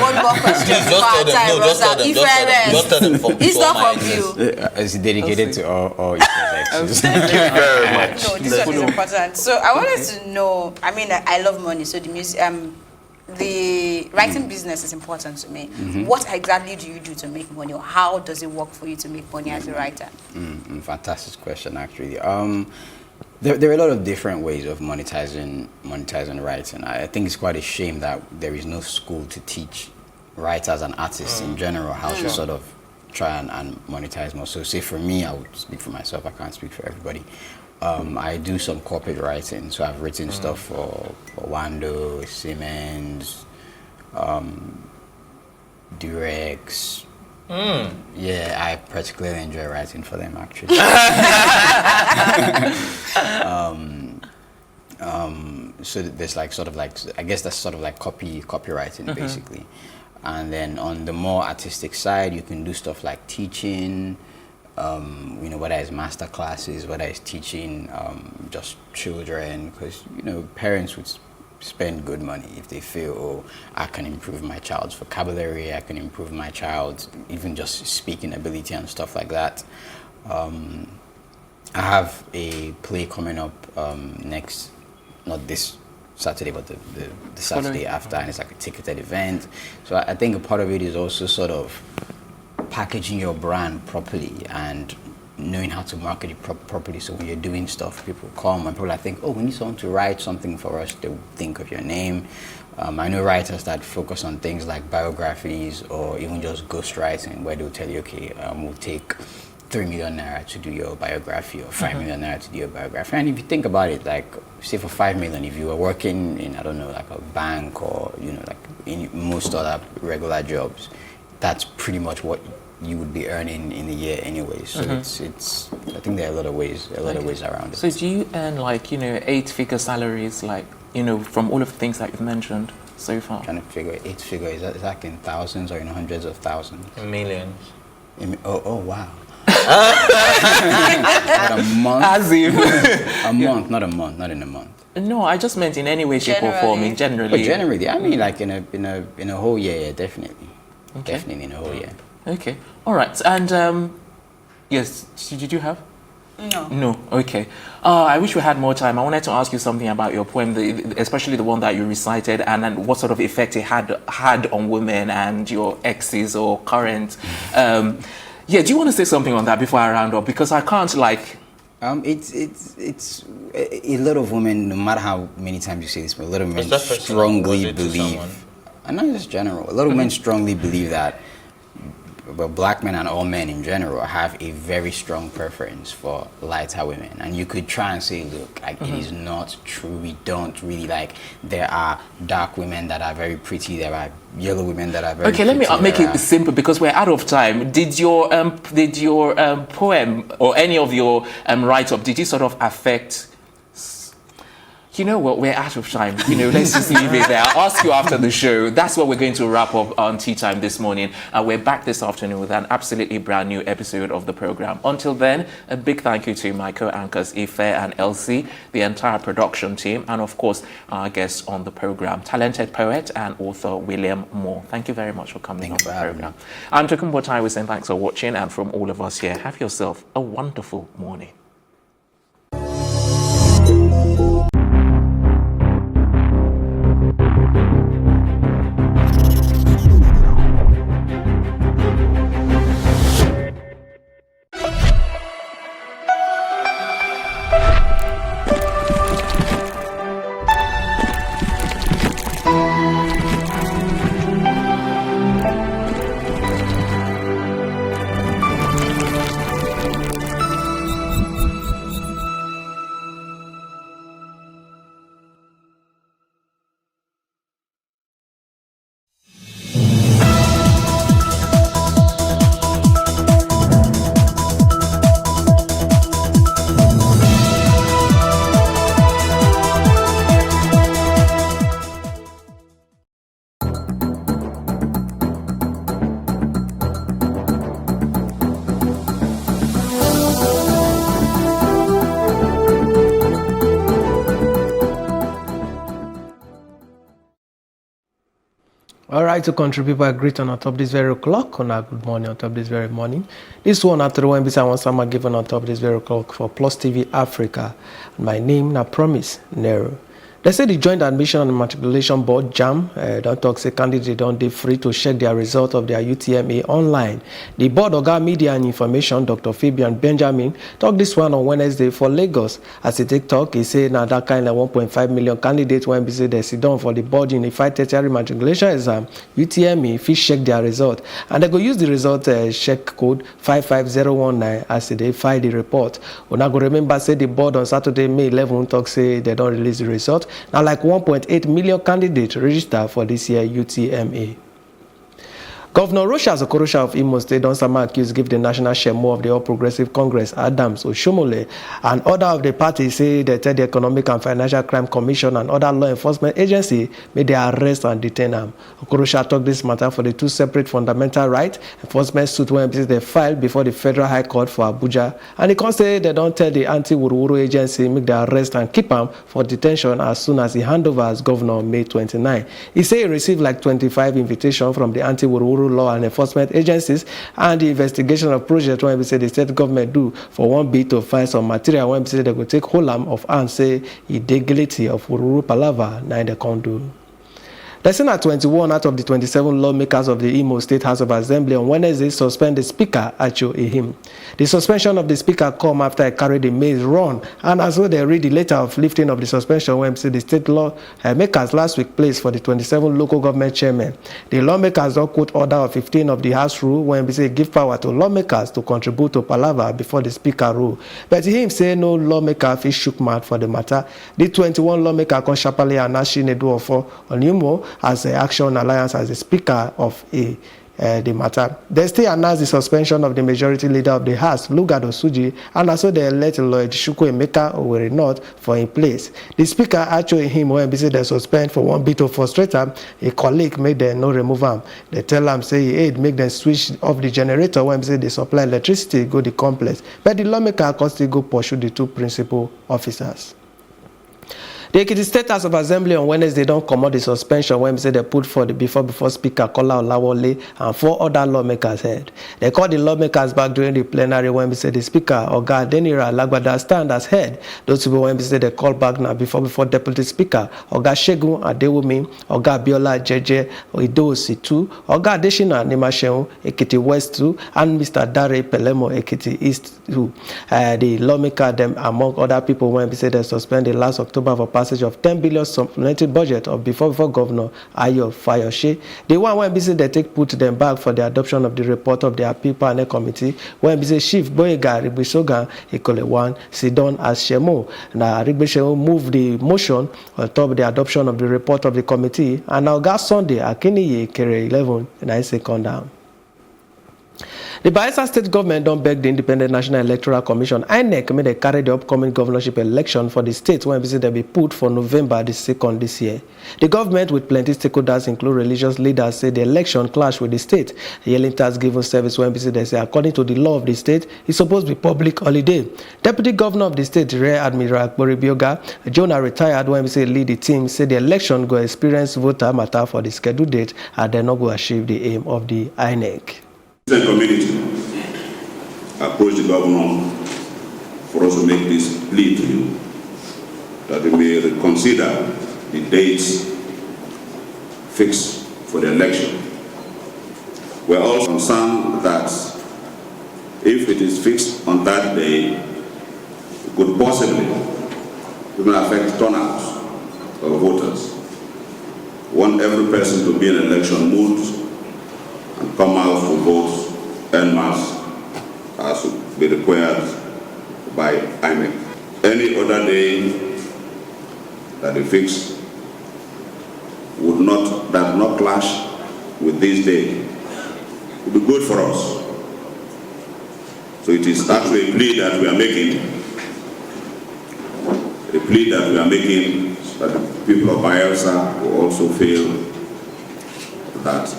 One more question. Just tell them from It's all not my from exes. you. It's dedicated to all exes. Thank you very much. No, this one is important. So I wanted to know, I love money, so the writing business is important to me. What exactly do you do to make money, or how does it work for you to make money as a writer? Fantastic question, actually. There are a lot of different ways of monetizing writing. I think it's quite a shame that there is no school to teach writers and artists in general how to sort of try and monetize more. So say for me, I would speak for myself, I can't speak for everybody. I do some corporate writing, so I've written stuff for Wando, Siemens, Durex. Yeah, I particularly enjoy writing for them, actually. So there's I guess that's sort of like copywriting basically. And then on the more artistic side, you can do stuff like teaching, you know, whether it's master classes, whether it's teaching just children, because, you know, parents would spend good money if they feel, oh, I can improve my child's vocabulary, I can improve my child's even just speaking ability and stuff like that. I have a play coming up next, not this Saturday, but the Saturday after, and it's like a ticketed event. So I think a part of it is also sort of packaging your brand properly and knowing how to market it properly. So when you're doing stuff, people come and people are think, oh, we need someone to write something for us. They think of your name. I know writers that focus on things like biographies or even just ghostwriting, where they'll tell you, okay, we'll take 3 million naira to do your biography or 5 million naira to do your biography. And if you think about it, like, say for 5 million, if you were working in, I don't know, like a bank or, you know, like in most other regular jobs, that's pretty much what you would be earning in a year anyway. So it's I think there are a lot of ways around it. So do you earn, like, you know, 8-figure salaries, like, you know, from all of the things that you've mentioned so far? Trying to figure 8-figure, is that like in thousands or in hundreds of thousands? Millions. Oh wow. Not a month. As if a month, not a month, not in a month. No, I just meant in any way, shape, or form. In generally. Oh, generally, I mean, like in a whole year, yeah, definitely. Okay. Definitely in a whole year. Okay. All right. And yes, did you have? No. No. Okay. I wish we had more time. I wanted to ask you something about your poem, especially the one that you recited, and then what sort of effect it had on women and your exes or current. Yeah. Do you want to say something on that before I round up? Because I can't like. It's a lot of women, no matter how many times you say this, but a lot of women strongly believe, and not just general, a lot of women strongly believe that, well, black men and all men in general have a very strong preference for lighter women. And you could try and say, look, like, it is not true. We don't really like, there are dark women that are very pretty, there are yellow women that are very pretty. Okay, let me make it simple because we're out of time. Did your poem or any of your write-up, did it sort of affect... You know what, we're out of time. You know, let's just leave it there. I'll ask you after the show. That's what we're going to wrap up on Tea Time this morning. We're back this afternoon with an absolutely brand new episode of the program. Until then, a big thank you to my co-anchors Ife and Elsie, the entire production team, and of course, our guests on the program, talented poet and author William Moore. Thank you very much for coming on the program. I'm Tokunbo Tai. We're saying thanks for watching, and from all of us here, have yourself a wonderful morning. All right, to country people, I greet on top this very clock, on a good morning on top this very morning. This one after one, I want some given on top this very clock for Plus TV Africa. My name, na Promise Nero. They say the Joint Admission and Matriculation Board, JAM, don't talk, say candidates don't be free to check their result of their UTME online. The Board of Media and Information, Dr. Fabian Benjamin, talked this one on Wednesday for Lagos. As he take talk, he said now that kind of 1.5 million candidates when busy they sit down for the board in the 5th tertiary matriculation exam, UTME, if check their result. And they go use the result check code 55019 as they file the report. We now go remember, say the board on Saturday, May 11, talk say they don't release the result. Now, like 1.8 million candidates register for this year UTME. Governor Rochas Okorocha of Imo State don sama accuse give the national chairman of the All Progressive Congress, Adams Oshomole, and other of the party say they tell the Economic and Financial Crime Commission and other law enforcement agency may they arrest and detain am. Okorocha talk this matter for the two separate fundamental right enforcement suit when they filed before the Federal High Court for Abuja, and he can say they don't tell the anti-Wuruwuru agency make they arrest and keep him for detention as soon as he hand over as governor on May 29. He say he received like 25 invitations from the anti-Wuruwuru law and enforcement agencies, and the investigation of project when we say the state government do for one bit to find some material when we say they go take whole arm of and say he dey guilty of Wuruwuru palava, now they can't do. The Senate 21 out of the 27 lawmakers of the Imo State House of Assembly on Wednesday suspend the Speaker, Acho Ehim. The suspension of the Speaker come after he carried a maze run, and as well they read the letter of lifting of the suspension when the state lawmakers last week placed for the 27 local government chairmen. The lawmakers don't quote order of 15 of the House rule when we say give power to lawmakers to contribute to palava before the Speaker rule. But him say no lawmaker fish shook mad for the matter. The 21 lawmaker come sharply announced Chinedu on Imo as the Action Alliance as the Speaker of the matter. They still announced the suspension of the majority leader of the House, Lugard Osuji, and also they elect Lloyd Chukwuemeka Owerri North for in place. The Speaker actually him when they suspend for one bit of frustrator, a colleague made them no remove him. They tell him say he aid make them switch off the generator when they supply electricity go the complex. But the lawmaker can still go pursue the two principal officers. The Ekiti State House of Assembly on Wednesday don't come out the suspension when they put for the before Speaker Kola Olawole and 4 other lawmakers head. They called the lawmakers back during the plenary when we say the Speaker Oga Adenira Alagbada stand as head. Those people when we say they call back now before Deputy Speaker Oga Shegun Adewumi, Oga Biola Jeje Idosi 2, Oga Adeshina Nimasheun Ekiti West 2, and Mr. Dare Pelemo Ekiti East 2. The lawmaker them among other people when we say they suspended last October for passage of 10 billion supplementary budget of before Governor Ayo Fayoshe. The one when BC they take put them back for the adoption of the report of the appeal panel committee when BC Chief Boyega Rigbisogan Ekolewan Sidon as Shemo. Now Rigbisogan moved the motion on top of the adoption of the report of the committee, and now got Sunday Akiniye Kere 11 and I second down. The Bayelsa State government don't beg the Independent National Electoral Commission, INEC, may they carry the upcoming governorship election for the state when they be put for November the 2nd this year. The government, with plenty stakeholders, include religious leaders, say the election clash with the state. The Yelintas given service when they say according to the law of the state, it's supposed to be public holiday. Deputy Governor of the state, Rear Admiral Akbori Bioga, Jonah retired when we say lead the team, say the election go experience voter matter for the scheduled date and they not go achieve the aim of the INEC. The community approached the governor for us to make this plea to you that they may reconsider the dates fixed for the election. We are also concerned that if it is fixed on that day, it could possibly even affect turnout of voters. We want every person to be in election mood and come out to vote en masse as would be required by INEC. Any other day that they fix that not clash with this day would be good for us. So it is actually a plea that we are making. A plea that we are making so that the people of Bayelsa will also feel that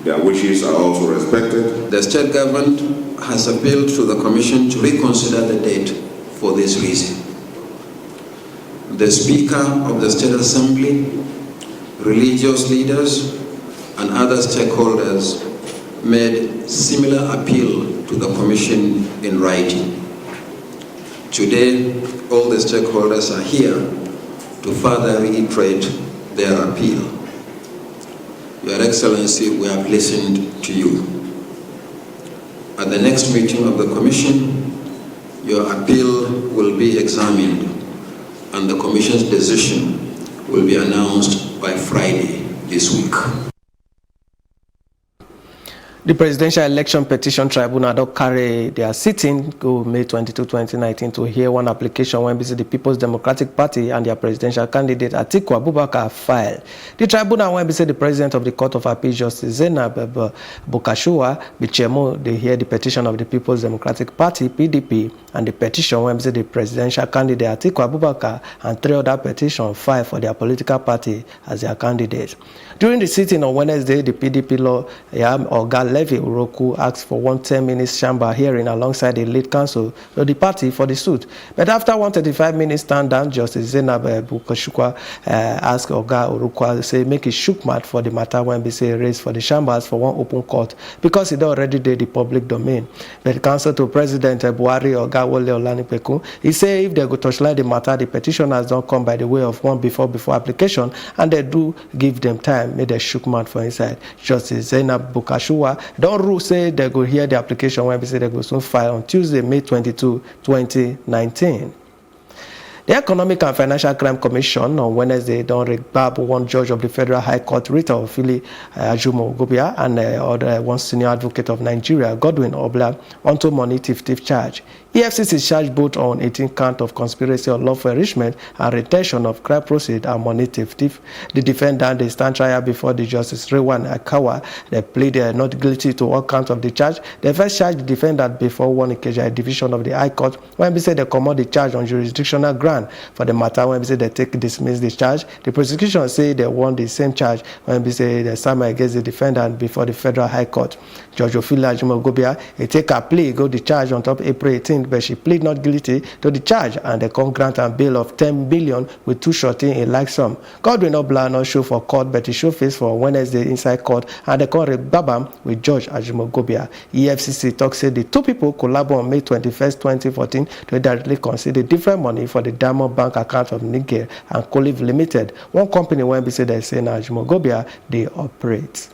their wishes are also respected. The state government has appealed to the commission to reconsider the date for this reason. The Speaker of the State Assembly, religious leaders, and other stakeholders made similar appeal to the commission in writing. Today, all the stakeholders are here to further reiterate their appeal. Your Excellency, we have listened to you. At the next meeting of the Commission, your appeal will be examined and the Commission's decision will be announced by Friday this week. The Presidential Election Petition Tribunal don't carry their sitting go May 22, 2019 to hear one application when the People's Democratic Party and their presidential candidate Atiku Abubakar filed. The tribunal when the President of the Court of Appeal, Justice Zainab Bukashuwa Bichemo, they hear the petition of the People's Democratic Party, PDP, and the petition when the presidential candidate Atiku Abubakar and 3 other petitions filed for their political party as their candidates. During the sitting on Wednesday, the PDP lawyer Oga Levy Uroku asked for 110-minute chamber hearing alongside the lead counsel of the party for the suit. But after 135-minute stand down, Justice Zainab Bukashuwa asked Oga Uroku to say make it shook mad for the matter when they raised for the chambers for one open court because it already did the public domain. But counsel to President Buhari Oga Wole Olanipeku, he said if they go touchline the matter, the petitioners don't come by the way of one before application, and they do give them time, make they shook mad for inside. Justice Zainab Bukashuwa don't rule say they go hear the application when they say they go soon file on Tuesday, May 22, 2019. The Economic and Financial Crime Commission on Wednesday don't regbab one judge of the Federal High Court, Rita Ofili Ajumo-Ogobia, and other one senior advocate of Nigeria, Godwin Obla, onto money thief charge. EFCC charged both on 18 count of conspiracy or lawful enrichment and retention of crime proceeds and money thief. The defendant, they stand trial before the Justice Rewan Akawa. They pleaded not guilty to all counts of the charge. They first charged the defendant before one Ikeja division of the High Court when they say they commit the charge on jurisdictional ground. For the matter when they say they dismiss the charge, the prosecution say they won the same charge when they say they summon against the defendant before the Federal High Court. Judge Ofili Ajumo-Ogobia, he take a plea, go the charge on top April 18th, but she plead not guilty to the charge and they can grant a bail of 10 billion with 2 shorting in like sum. Godwin Obla not show for court, but he show face for Wednesday inside court and they can rebabam with Judge Ajumo-Ogobia. EFCC talks say the 2 people collaborate on May 21st, 2014 to directly consider different money for the Diamond Bank account of Niger and Colive Limited. One company when we say they say Ajumo-Ogobia they operate.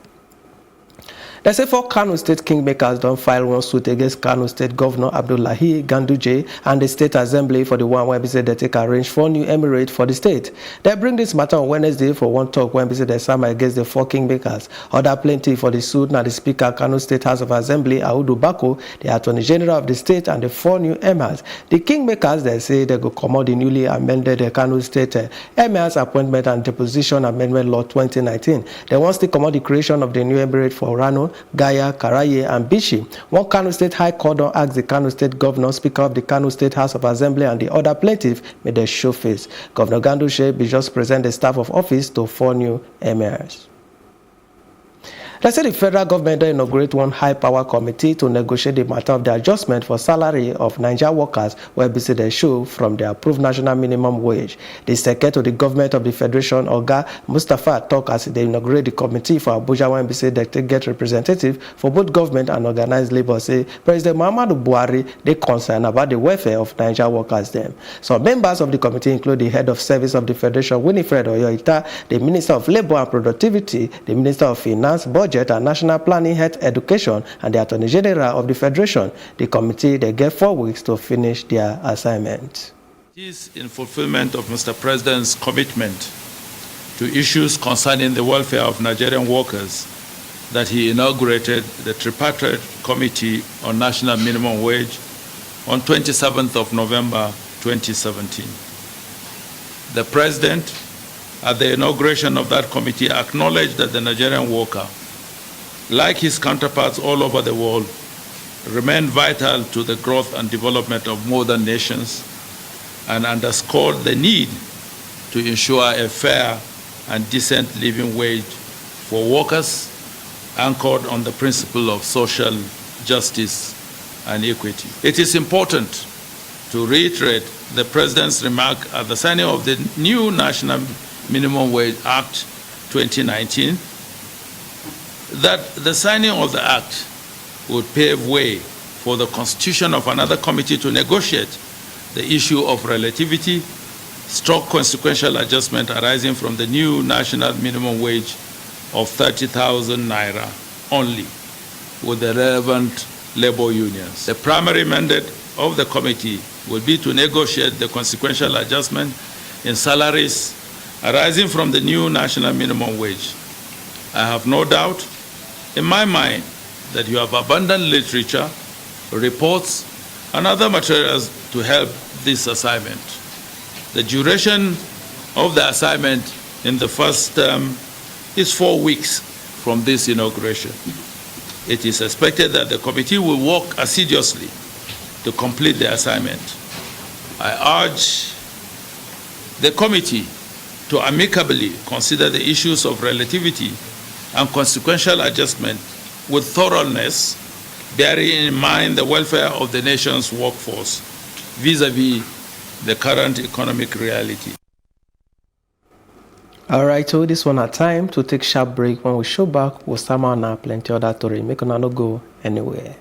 They say 4 Kano State kingmakers don't file one suit against Kano State Governor Abdullahi Ganduje and the State Assembly for the one where they say they take arrange 4 new emirates for the state. They bring this matter on Wednesday for one talk when they say they summon against the 4 kingmakers. Other plenty for the suit now the Speaker Kano State House of Assembly Audu Bako, the Attorney General of the state and the 4 new emirs. The kingmakers they say they go come out the newly amended Kano State emirs appointment and deposition amendment law 2019. They want to come out the creation of the new emirate for Rano, Gaya, Karaye, and Bichi. One Kano State High Court don't ask the Kano State Governor, Speaker of the Kano State House of Assembly, and the other plaintiff made their show face. Governor Ganduje be just present the staff of office to 4 new emirs. They say the federal government inaugurate one high-power committee to negotiate the matter of the adjustment for salary of Nigeria workers where BC they show from the approved national minimum wage. The secretary to the government of the federation, Oga Mustafa, talk as they inaugurate the committee for Abuja when BC they get representative for both government and organized labor. Say President Muhammadu Buhari they concerned about the welfare of Nigeria workers. Them. So members of the committee include the head of service of the federation, Winifred Oyoita, the Minister of Labor and Productivity, the Minister of Finance, Budget and National Planning, Health, Education, and the Attorney General of the Federation. The committee they get 4 weeks to finish their assignment. It is in fulfillment of Mr. President's commitment to issues concerning the welfare of Nigerian workers that he inaugurated the Tripartite Committee on National Minimum Wage on 27th of November 2017. The President, at the inauguration of that committee, acknowledged that the Nigerian worker, like his counterparts all over the world, remain vital to the growth and development of modern nations and underscored the need to ensure a fair and decent living wage for workers anchored on the principle of social justice and equity. It is important to reiterate the President's remark at the signing of the new National Minimum Wage Act 2019 that the signing of the Act would pave way for the constitution of another committee to negotiate the issue of relativity, consequential adjustment arising from the new national minimum wage of 30,000 naira only with the relevant labor unions. The primary mandate of the committee will be to negotiate the consequential adjustment in salaries arising from the new national minimum wage. I have no doubt in my mind that you have abundant literature, reports, and other materials to help this assignment. The duration of the assignment in the first term is 4 weeks from this inauguration. It is expected that the committee will work assiduously to complete the assignment. I urge the committee to amicably consider the issues of relativity and consequential adjustment with thoroughness, bearing in mind the welfare of the nation's workforce vis-à-vis the current economic reality. All right, so this one at time to take sharp break. When we show back, we'll sum on plenty other story. Make una no go anywhere.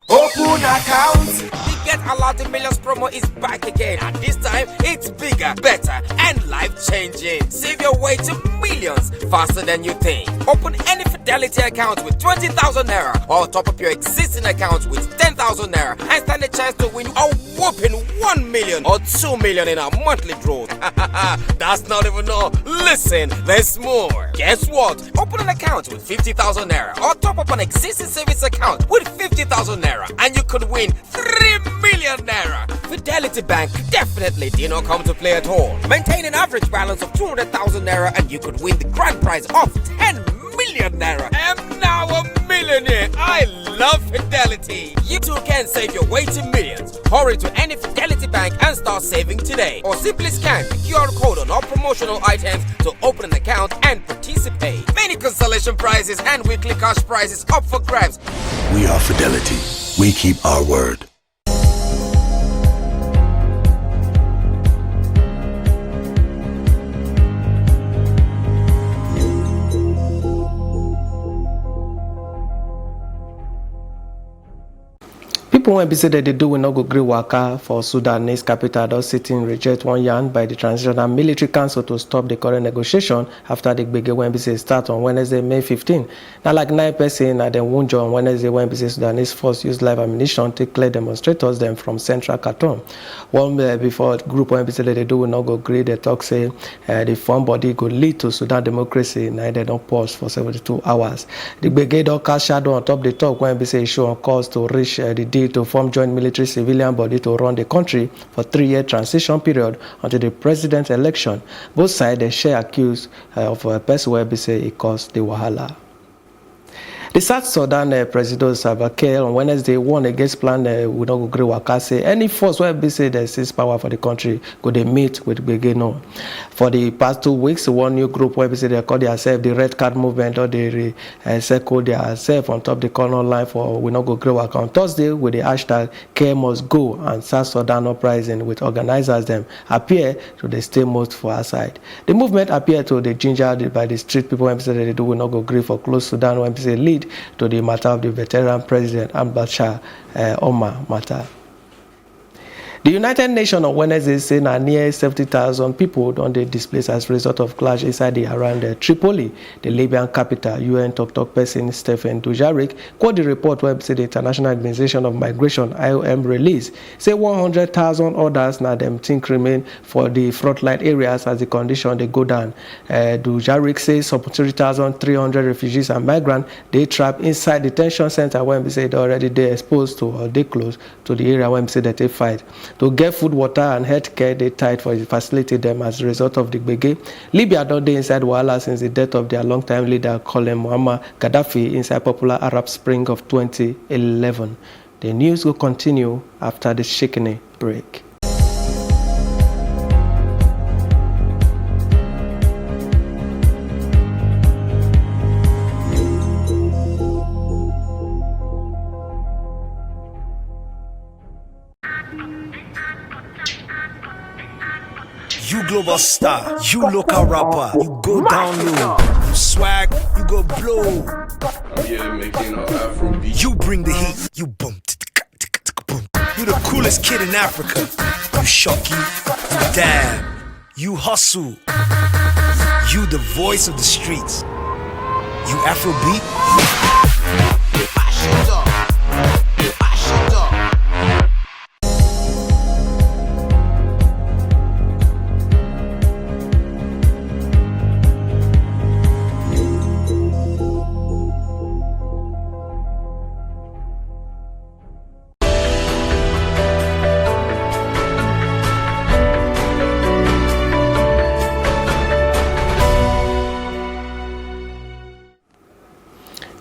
Open accounts. The Get a Lot of Millions promo is back again, and this time it's bigger, better, and life-changing. Save your way to millions faster than you think. Open any Fidelity account with 20,000 naira, or top up your existing account with 10,000 naira, and stand a chance to win a whopping 1 million or 2 million in our monthly draw. That's not even all. Listen, there's more. Guess what? Open an account with 50,000 naira, or top up an existing savings account with 50,000 naira, and you could win 3 million naira. Fidelity Bank definitely did not come to play at all. Maintain an average balance of 200,000 naira, and you could win the grand prize of 10 million naira. I'm now a millionaire. I love Fidelity. You too can save your way to millions. Hurry to any Fidelity Bank and start saving today, or simply scan the QR code on all promotional items to open an account and participate. Many consolation prizes and weekly cash prizes up for grabs. We are Fidelity. We keep our word. People when be say that they do will not go gree waka for Sudanese capital thus sitting reject one yarn by the Transitional Military Council to stop the current negotiation after the big when be say start on Wednesday, May 15. Now like 9 person and then wound on Wednesday when be say Sudanese force use live ammunition to clear demonstrators them from central Khartoum. One before group when be say that they do will not go gree, they talk say the form body could lead to Sudan democracy. Now they don't pause for 72 hours. The brigade or cast shadow on top the talk when be say issue on course to reach the deal to form joint military civilian body to run the country for 3-year transition period until the president election. Both sides they share accuse of a person where they say it caused the wahala. The South Sudan President Salva Kiir on Wednesday warned against plan we not go gree waka say any force where be say there seize power for the country go they meet with Begeno. For the past 2 weeks, one new group where be say they call themselves the Red Card Movement or they circle themselves on top the corner line for we not go gree waka on Thursday with the hashtag Kiir must go and South Sudan uprising with organizers them appear to the stay most for our side. The movement appear to the ginger by the street people when be say they do will not go gree for close Sudan when be say lead to the matter of the veteran president al-Bashir Omar matter. The United Nations on Wednesday say that near 70,000 people don't they displaced as a result of clash inside the around Tripoli, the Libyan capital. UN talk person Stephen Dujarric quote the report where the International Organization of Migration IOM release say 100,000 others now them think remain for the frontline areas as the condition they go down. Dujarric says some 3,300 refugees and migrants they trapped inside the detention center when we say they already they exposed to or they close to the area when we say that they fight. To get food, water, and health care, they tied for facilitate them as a result of the Gbege. Libya don't they inside Wahala since the death of their longtime leader, Colonel Muammar Gaddafi, inside popular Arab Spring of 2011. The news will continue after the shaking break. You global star, you local rapper, you go down low. You swag, you go blow. Yeah, making an Afrobeat. You bring the heat, you boom, boom. You the coolest kid in Africa. You shocky, you dab, you hustle. You the voice of the streets. You Afrobeat.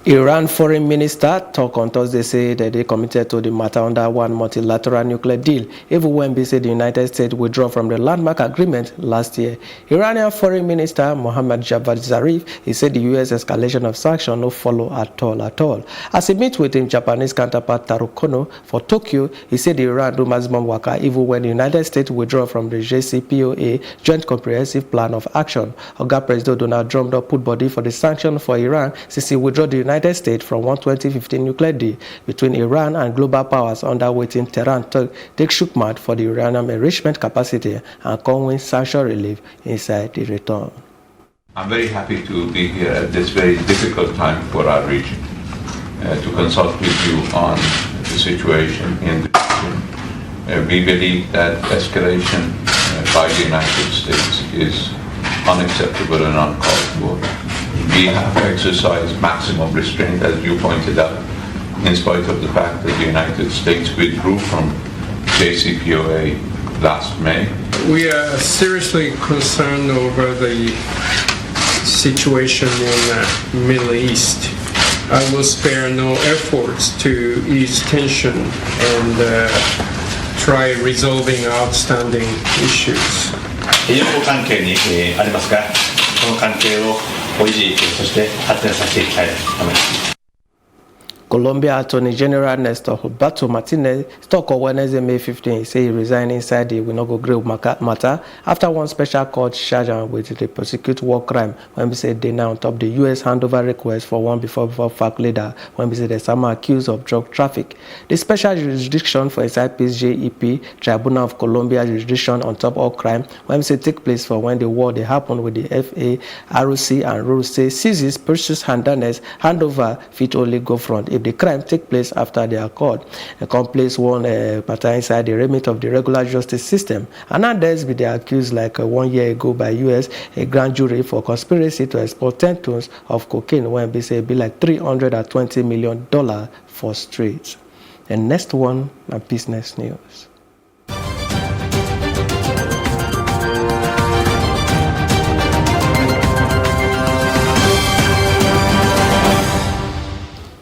Iran foreign minister talk on Thursday say that they committed to the matter under one multilateral nuclear deal, even when they said the United States withdrew from the landmark agreement last year. Iranian foreign minister Mohammad Javad Zarif, he said the U.S. escalation of sanctions no follow at all. As he meets with his Japanese counterpart Taro Kono for Tokyo, he said the Iran do maximum waka even when the United States withdraw from the JCPOA Joint Comprehensive Plan of Action. Oga President Donald Trump don't put body for the sanction for Iran since he withdrew the United States from one 2015 nuclear deal between Iran and global powers under waiting Tehran take shook mad for the uranium enrichment capacity and come with sanction relief inside the return. I'm very happy to be here at this very difficult time for our region to consult with you on the situation in the region. We believe that escalation by the United States is unacceptable and uncalled for. We have exercised maximum restraint, as you pointed out, in spite of the fact that the United States withdrew from JCPOA last May. We are seriously concerned over the situation in the Middle East. I will spare no efforts to ease tension and try resolving outstanding issues. 友好関係にありますが、この関係を維持、そして発展させていきたいと思います。 Colombia Attorney General Nestor Huberto Martinez talk on Wednesday, May 15. He said he resigned inside the Winogo Grill matter after one special court charged him with the prosecute war crime when we said they now on top the U.S. handover request for one before FARC leader when we said there's someone accused of drug traffic. The special jurisdiction for SIP's JEP, Tribunal of Colombia jurisdiction on top of crime when we say take place for when the war they happened with the FA, ROC and ROC seizes purchase handover fit only go front if the crime take place after they are caught. A complex one matter inside the remit of the regular justice system. And others be the accused like 1 year ago by U.S. a grand jury for conspiracy to export 10 tons of cocaine when they say be like $320 million for streets. And next one, my business news.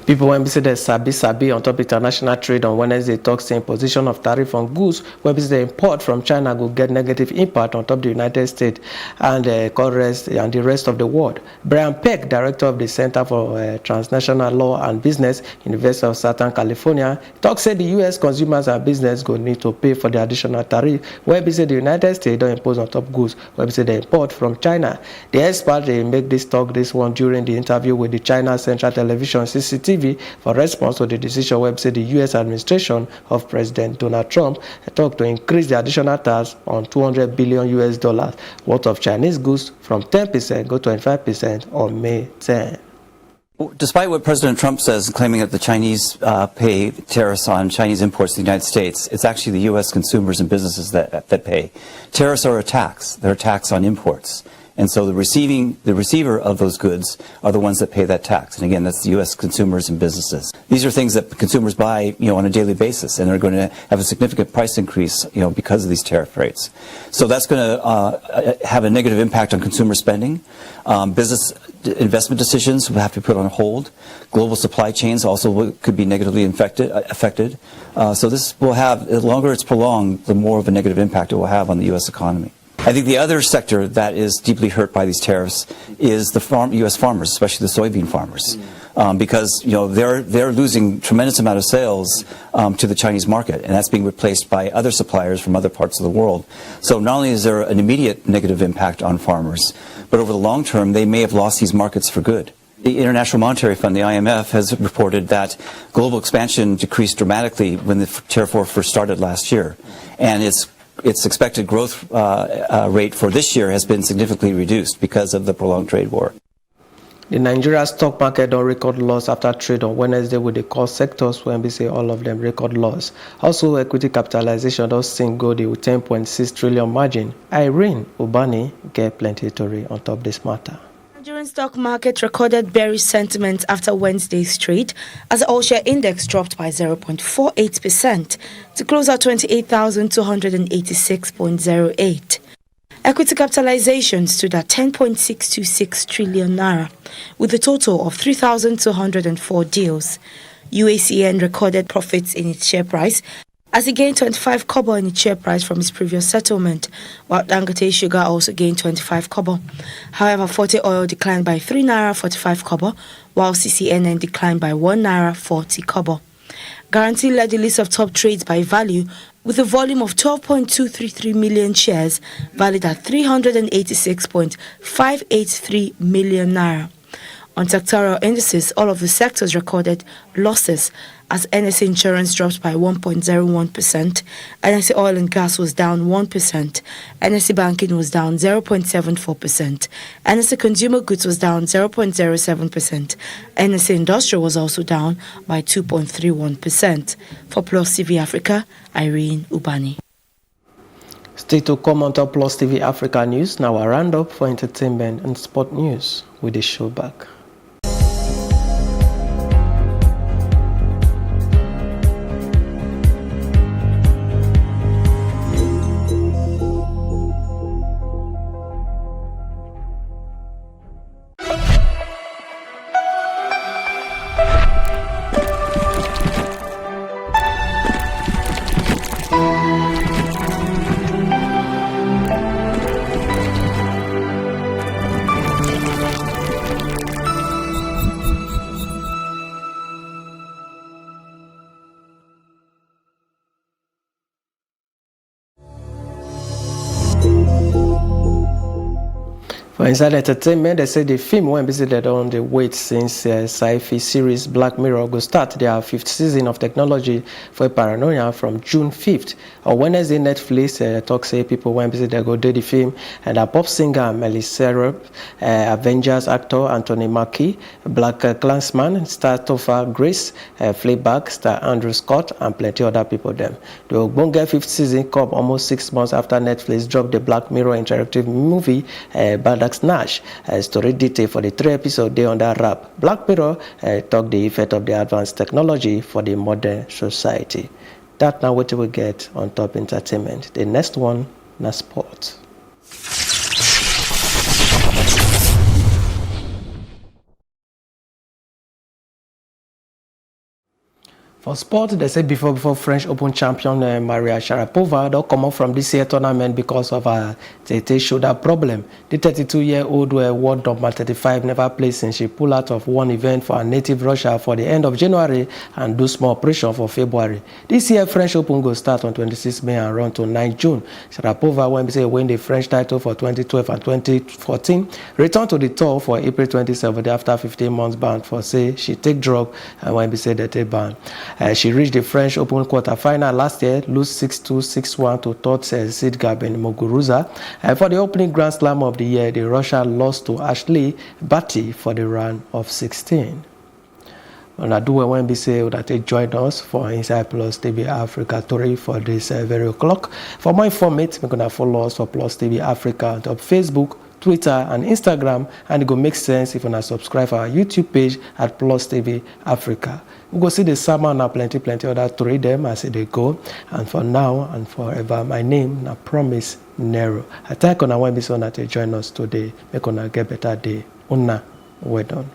People when we say the Sabi on top international trade on Wednesday talks in position of tariff on goods when we say the import from China will get negative impact on top the United States and the rest of the world. Brian Peck, director of the Center for Transnational Law and Business, University of Southern California, talks said the U.S. consumers and business go need to pay for the additional tariff where we say the United States don't impose on top goods where we say the import from China. The expert they make this one during the interview with the China Central Television CCTV for response to the decision where the U.S. administration of President Donald Trump talked to increase the additional tax on $200 billion worth of Chinese goods from 10% go to 25% on May 10. Despite what President Trump says, claiming that the Chinese pay tariffs on Chinese imports to the United States, it's actually the U.S. consumers and businesses that pay. Tariffs are a tax. They're a tax on imports. And so the receiver of those goods are the ones that pay that tax. And again, that's the U.S. consumers and businesses. These are things that consumers buy, on a daily basis, and they're going to have a significant price increase, because of these tariff rates. So that's going to have a negative impact on consumer spending. Business investment decisions will have to be put on hold. Global supply chains also could be negatively affected. So this will have, the longer it's prolonged, the more of a negative impact it will have on the U.S. economy. I think the other sector that is deeply hurt by these tariffs is the U.S. farmers, especially the soybean farmers, because they're losing tremendous amount of sales to the Chinese market, and that's being replaced by other suppliers from other parts of the world. So not only is there an immediate negative impact on farmers, but over the long term, they may have lost these markets for good. The International Monetary Fund, the IMF, has reported that global expansion decreased dramatically when the tariff war first started last year, and its expected growth rate for this year has been significantly reduced because of the prolonged trade war. The Nigeria stock market don't record loss after trade on Wednesday with the core sectors when we say all of them record loss. Also, equity capitalization does sink go the 10.6 trillion margin. Irene Ubani get plenty to read on top this matter. Nigerian stock market recorded bearish sentiment after Wednesday's trade as the all-share index dropped by 0.48% to close at 28,286.08. Equity capitalization stood at 10.626 trillion naira, with a total of 3,204 deals. UACN recorded profits in its share price as it gained 25 kobo in its share price from its previous settlement, while Dangote Sugar also gained 25 kobo. However, Forte Oil declined by 3 naira 45 kobo, while CCNN declined by 1 naira 40 kobo. Guarantee led the list of top trades by value, with a volume of 12.233 million shares, valued at 386.583 million naira. On sectoral indices, all of the sectors recorded losses, as NSE Insurance dropped by 1.01%, NSE Oil and Gas was down 1%, NSE Banking was down 0.74%, NSE Consumer Goods was down 0.07%, NSE Industrial was also down by 2.31%. For Plus TV Africa, Irene Ubani. Stay to come on top Plus TV Africa News. Now a roundup for entertainment and sport news with the show back. For inside entertainment, they say the film won't be visited on the wait since sci-fi series Black Mirror will start their 5th season of technology for paranoia from June 5th. On Wednesday, Netflix talks say people won't visit they go do the film, and a pop singer Melissa Avengers actor Anthony Mackie, Black Klansman star Topher Grace, Fleabag star Andrew Scott, and plenty other people them. The Ogbonge 5th season come almost 6 months after Netflix dropped the Black Mirror interactive movie Badass Nash. Story detail for the 3 episodes day on that wrap. Black Mirror talk the effect of the advanced technology for the modern society. That now what we get on top entertainment. The next one, na sport. For sport, they say before French Open champion Maria Sharapova don't come up from this year tournament because of a shoulder problem. The 32-year-old world number 35 never played since she pulled out of one event for her native Russia for the end of January and do small operation for February. This year, French Open will start on 26 May and run to 9 June. Sharapova, when we say win the French title for 2012 and 2014, returned to the tour for April 27 after 15 months ban for say she take drug and when we say that they ban. She reached the French Open quarter-final last year, lose 6-2, 6-1 to third seed Gabin Muguruza. For the opening Grand Slam of the year, the Russian lost to Ashley Barty for the round of 16. And I do want to say that they join us for Inside Plus TV Africa story for this very o'clock. For more information, you're going to follow us for Plus TV Africa on Facebook, Twitter and Instagram, and it will make sense if you want to subscribe to our YouTube page at Plus TV Africa. We go see the salmon and plenty other story them as they go. And for now and forever, my name na Promise Nero. I thank you when be so that you join us today. Make una get better day. Una, well done.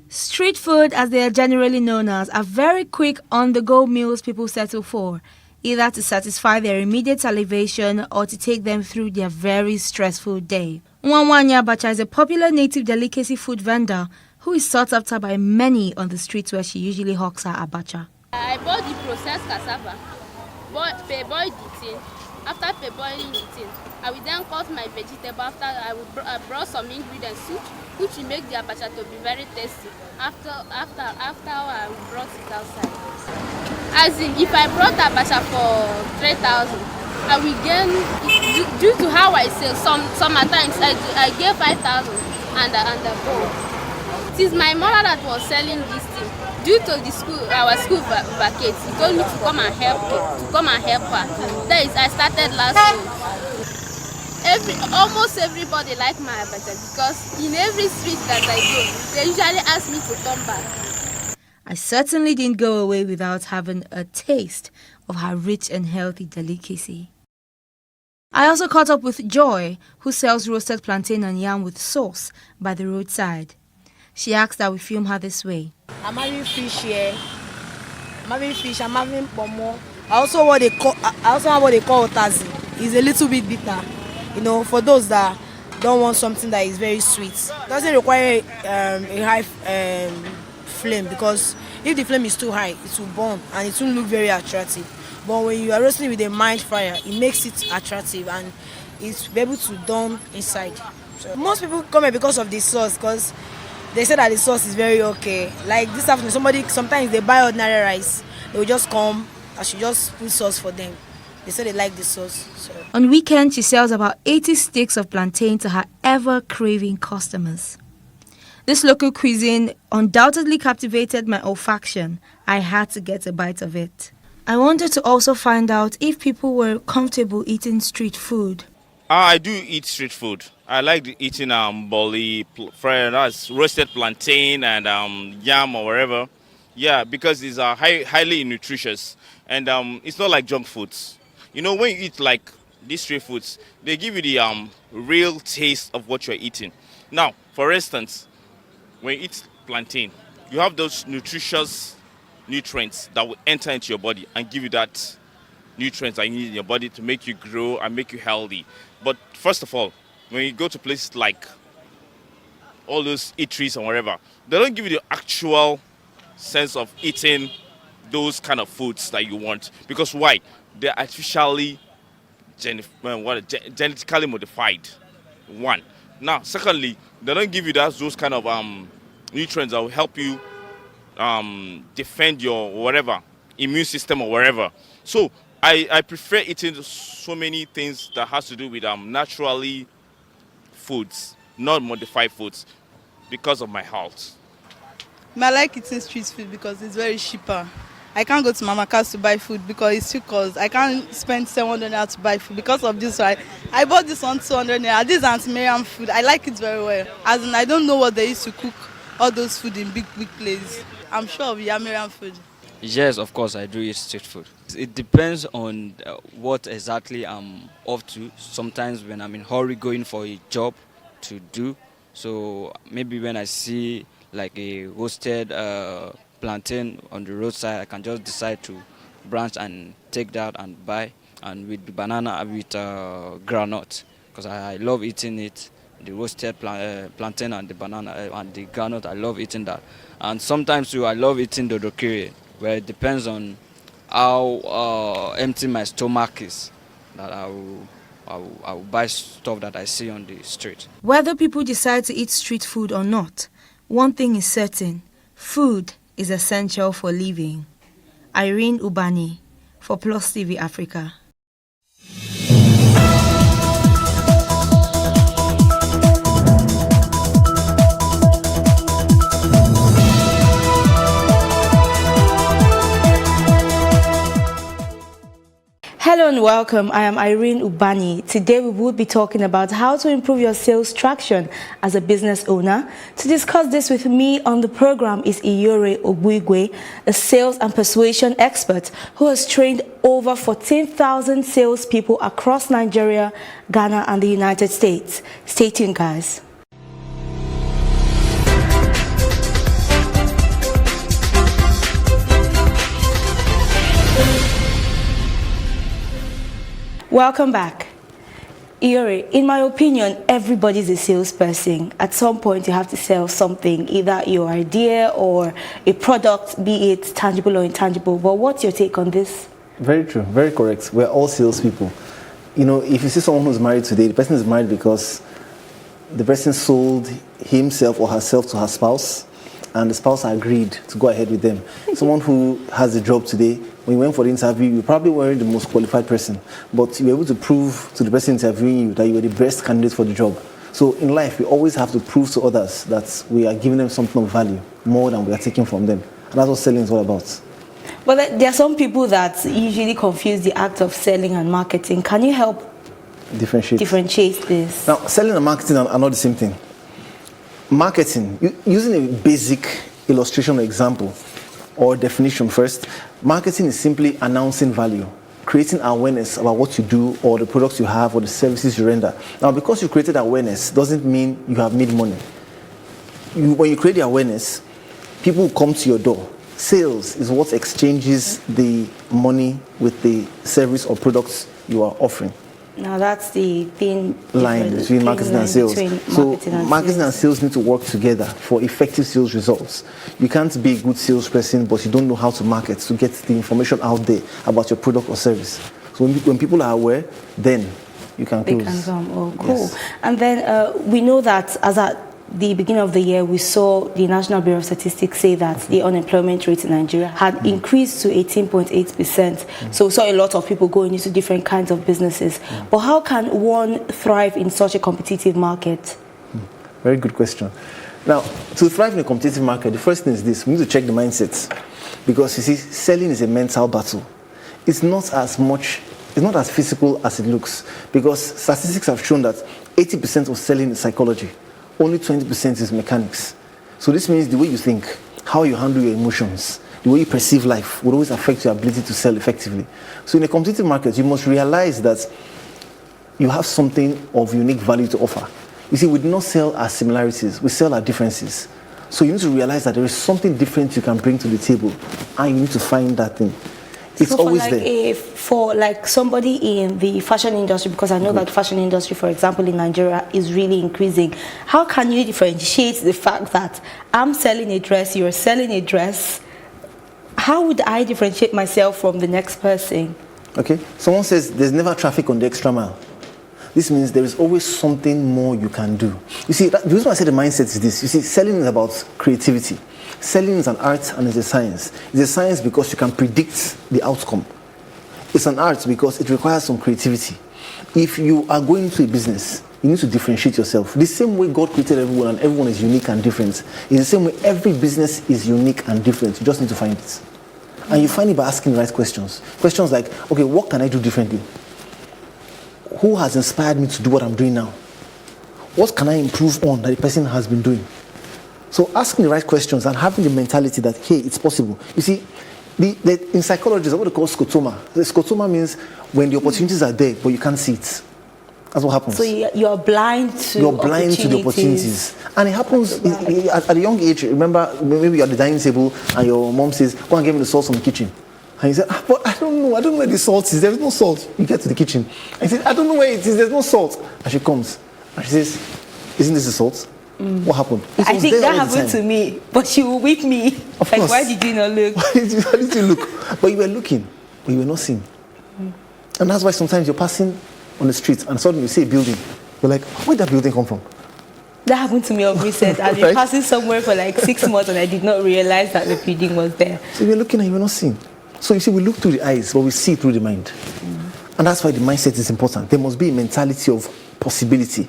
Street food, as they are generally known as, are very quick on-the-go meals people settle for, either to satisfy their immediate salivation or to take them through their very stressful day. Nwanwanya Abacha is a popular native delicacy food vendor who is sought after by many on the streets where she usually hawks her abacha. I bought the processed cassava, boiled the thing. After boiling the thing, I will then cut my vegetable. After I brought some ingredients, which will make the abacha to be very tasty. After I brought it outside. As in, if I brought abacha for 3,000, I will gain, due to how I sell, some at times I gave 5,000 and the bowl. It is my mother that was selling this thing. Due to our school vacates, he told me to come and help her. That is, I started last week. almost everybody like my abacha because in every street that I go, they usually ask me to come back. I certainly didn't go away without having a taste of her rich and healthy delicacy. I also caught up with Joy, who sells roasted plantain and yam with sauce by the roadside. She asked that we film her this way. I'm having fish here. I'm having fish. I'm having pomo. I also have what they call otazi. It's a little bit bitter. You know, for those that don't want something that is very sweet. It doesn't require a high flame, because if the flame is too high, it will burn and it won't look very attractive. But when you are roasting with a mild fire, it makes it attractive and it's able to dawn inside. So most people come here because of the sauce, because they say that the sauce is very okay. Like this afternoon, sometimes they buy ordinary rice, they will just come, I should just put sauce for them. They say they like the sauce. So. On weekends, she sells about 80 sticks of plantain to her ever-craving customers. This local cuisine undoubtedly captivated my olfaction. I had to get a bite of it. I wanted to also find out if people were comfortable eating street food. I do eat street food. I like eating boli, that's roasted plantain and yam or whatever. Yeah, because it's highly nutritious and it's not like junk foods. You know, when you eat like these street foods, they give you the real taste of what you're eating. Now, for instance, when you eat plantain, you have those nutritious nutrients that will enter into your body and give you that nutrients that you need in your body to make you grow and make you healthy. But first of all, when you go to places like all those eateries or whatever, they don't give you the actual sense of eating those kind of foods that you want. Because why? They're artificially genetically modified. One. Now, secondly, they don't give you those kind of nutrients that will help you defend your whatever immune system or whatever. So I prefer eating so many things that has to do with naturally foods, not modified foods, because of my health. I like eating street food because it's very cheaper. I can't go to Mama Cass to buy food because it's too cost. I can't spend 700 naira to buy food because of this. Right? I bought this on 200 naira. This is Auntie Miriam food. I like it very well. As in, I don't know what they used to cook all those food in big places. I'm sure of Yamirian food. Yes, of course, I do eat street food. It depends on what exactly I'm up to. Sometimes when I'm in a hurry going for a job to do, so maybe when I see like a roasted plantain on the roadside, I can just decide to branch and take that and buy, and with the banana, with groundnut, because I love eating it. The roasted plantain and the banana and the groundnut, I love eating that. And sometimes too, I love eating dodokiri, where it depends on how empty my stomach is, that I will buy stuff that I see on the street. Whether people decide to eat street food or not, one thing is certain: food is essential for living. Irene Ubani for Plus TV Africa. Hello and welcome. I am Irene Ubani. Today we will be talking about how to improve your sales traction as a business owner. To discuss this with me on the program is Iyore Obuigwe, a sales and persuasion expert who has trained over 14,000 salespeople across Nigeria, Ghana and the United States. Stay tuned, guys. Welcome back. Iyore, in my opinion, everybody's a salesperson. At some point, you have to sell something, either your idea or a product, be it tangible or intangible. But what's your take on this? Very true, very correct. We're all salespeople. You know, if you see someone who's married today, the person is married because the person sold himself or herself to her spouse, and the spouse agreed to go ahead with them. Someone who has a job today, when you went for the interview, you probably weren't the most qualified person, but you were able to prove to the person interviewing you that you were the best candidate for the job. So in life, we always have to prove to others that we are giving them something of value, more than we are taking from them. And that's what selling is all about. But there are some people that usually confuse the act of selling and marketing. Can you help differentiate this? Now, selling and marketing are not the same thing. Marketing, using a basic illustration or example or definition first, marketing is simply announcing value, creating awareness about what you do or the products you have or the services you render. Now, because you created awareness doesn't mean you have made money. When you create the awareness, people will come to your door. Sales is what exchanges the money with the service or products you are offering. Now that's the thin line between marketing and sales. So marketing and sales need to work together for effective sales results. You can't be a good salesperson, but you don't know how to market to get the information out there about your product or service. So when people are aware, then you can close. They can come. Oh, cool. Yes. And then we know that as at the beginning of the year, we saw the National Bureau of Statistics say that the unemployment rate in Nigeria had increased to 18.8%. So we saw a lot of people going into different kinds of businesses. But how can one thrive in such a competitive market? Very good question. Now, to thrive in a competitive market, the first thing is this: we need to check the mindset. Because you see, selling is a mental battle. It's not as physical as it looks. Because statistics have shown that 80% of selling is psychology. Only 20% is mechanics. So this means the way you think, how you handle your emotions, the way you perceive life will always affect your ability to sell effectively. So in a competitive market, you must realize that you have something of unique value to offer. You see, we do not sell our similarities, we sell our differences. So you need to realize that there is something different you can bring to the table, and you need to find that thing. It's so always there. For like somebody in the fashion industry, because I know that the fashion industry, for example, in Nigeria is really increasing. How can you differentiate the fact that I'm selling a dress, you're selling a dress? How would I differentiate myself from the next person? Okay, someone says there's never traffic on the extra mile. This means there is always something more you can do. You see, the reason why I say the mindset is this. You see, selling is about creativity. Selling is an art and it's a science. It's a science because you can predict the outcome. It's an art because it requires some creativity. If you are going into a business, you need to differentiate yourself. The same way God created everyone and everyone is unique and different. It's the same way every business is unique and different. You just need to find it. And you find it by asking the right questions. Questions like, okay, what can I do differently? Who has inspired me to do what I'm doing now? What can I improve on that the person has been doing? So asking the right questions and having the mentality that, hey, it's possible. You see, in psychology, there's what they call scotoma. The scotoma means when the opportunities are there, but you can't see it. That's what happens. So you're blind to You're blind to the opportunities. And it happens at a young age. Remember, maybe you're at the dining table and your mom says, go and get me the sauce from the kitchen. And you say, but I don't know where the salt is. There's no salt. You get to the kitchen. And you say, I don't know where it is. There's no salt. And she comes and she says, isn't this the salt? What happened? I think that happened to me, but she will whip me. Of like, course. why did you not look? Why did you look? But you were looking, but you were not seeing. And that's why sometimes you're passing on the street and suddenly you see a building. You're like, where did that building come from? That happened to me of recent. I've been passing somewhere for like 6 months and I did not realize that the building was there. So you were looking and you were not seeing. So you see, we look through the eyes, but we see through the mind. And that's why the mindset is important. There must be a mentality of possibility,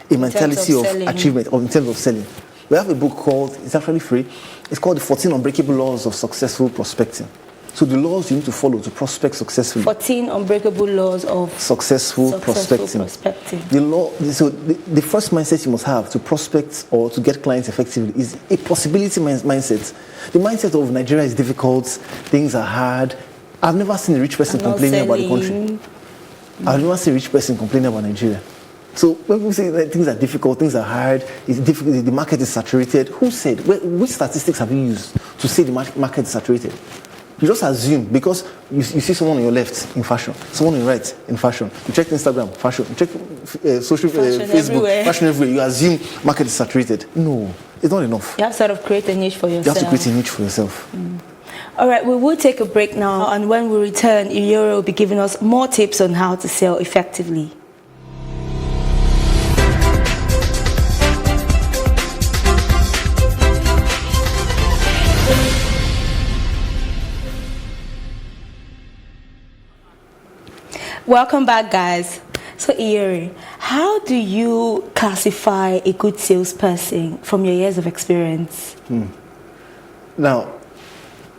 a mentality of achievement, or in terms of selling. We have a book called, it's actually free, it's called The 14 Unbreakable Laws of Successful Prospecting. So the laws you need to follow to prospect successfully. 14 unbreakable laws of successful prospecting. The first mindset you must have to prospect or to get clients effectively is a possibility mindset. The mindset of Nigeria is difficult, things are hard. I've never seen a rich person complaining about the country. I've never seen a rich person complaining about Nigeria. So when we say that things are difficult, things are hard, it's difficult, the market is saturated, who said? Which statistics have you used to say the market is saturated? You just assume, because you see someone on your left in fashion, someone on your right in fashion. You check Instagram, fashion. You check Facebook, everywhere. Fashion everywhere. You assume market is saturated. No, it's not enough. You have to sort of create a niche for yourself. You have to create a niche for yourself. All right, we will take a break now, and when we return, Iyore will be giving us more tips on how to sell effectively. Welcome back, guys. So, Iyore, how do you classify a good salesperson from your years of experience? Now,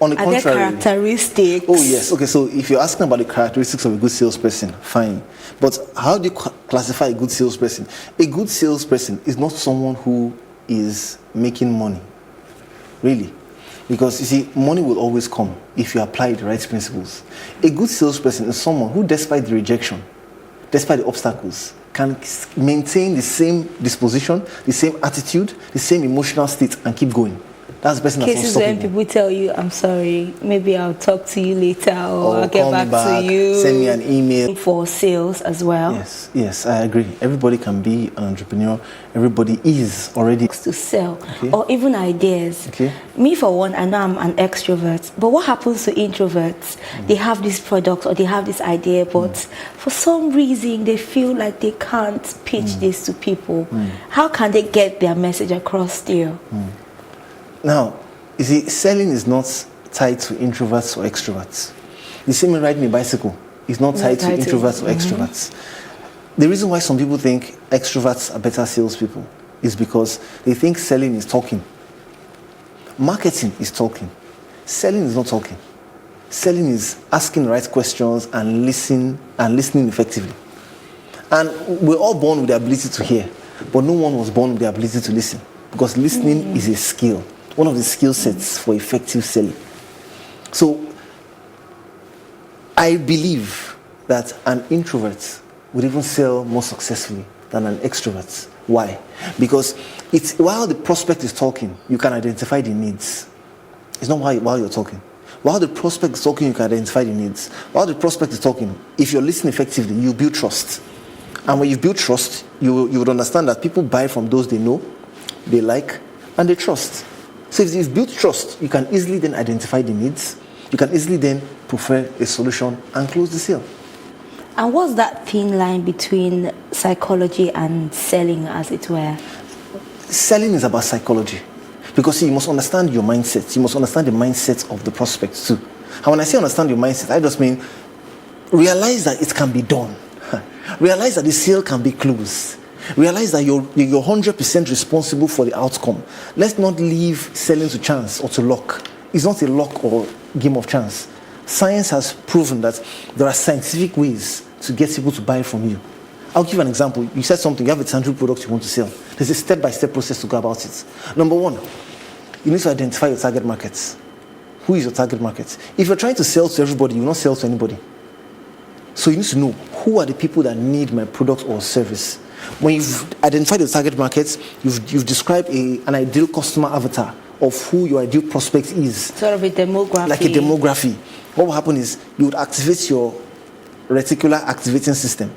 On the Are contrary, there characteristics? oh yes, okay. So if you're asking about the characteristics of a good salesperson, fine. But how do you classify a good salesperson? A good salesperson is not someone who is making money, really, because you see, money will always come if you apply the right principles. A good salesperson is someone who, despite the rejection, despite the obstacles, can maintain the same disposition, the same attitude, the same emotional state, and keep going. That's the person that's Cases when unstoppable. people tell you, I'm sorry, maybe I'll talk to you later, or I'll get call me back to you. Send me an email. For sales as well. Yes, I agree. Everybody can be an entrepreneur. Everybody is already to sell, or even ideas. Okay. Me, for one, I know I'm an extrovert, but what happens to introverts? They have this product or they have this idea, but for some reason they feel like they can't pitch this to people. How can they get their message across still? Now, you see, selling is not tied to introverts or extroverts. The same way riding a bicycle is not tied to introverts or extroverts. The reason why some people think extroverts are better salespeople is because they think selling is talking. Marketing is talking. Selling is not talking. Selling is asking the right questions and listening effectively. And we're all born with the ability to hear, but no one was born with the ability to listen, because listening is a skill. One of the skill sets for effective selling. So I believe that an introvert would even sell more successfully than an extrovert. Why? Because it's while the prospect is talking, you can identify the needs. It's not while you're talking. While the prospect is talking, you can identify the needs. While the prospect is talking, if you're listening effectively, you build trust. And when you build trust, you would understand that people buy from those they know, they like, and they trust. So if you've built trust, you can easily then identify the needs. You can easily then prefer a solution and close the sale. And what's that thin line between psychology and selling, as it were? Selling is about psychology. Because see, you must understand your mindset. You must understand the mindset of the prospects too. And when I say understand your mindset, I just mean realize that it can be done. Realize that the sale can be closed. Realize that you're 100% responsible for the outcome. Let's not leave selling to chance or to luck. It's not a luck or game of chance. Science has proven that there are scientific ways to get people to buy from you. I'll give you an example. You said something, you have a tangible product you want to sell. There's a step-by-step process to go about it. Number one, you need to identify your target markets. Who is your target market? If you're trying to sell to everybody, you will not sell to anybody. So you need to know who are the people that need my product or service. When you've identified your target markets, you've described an ideal customer avatar of who your ideal prospect is. Sort of a demography. Like a demography. What will happen is you would activate your reticular activating system.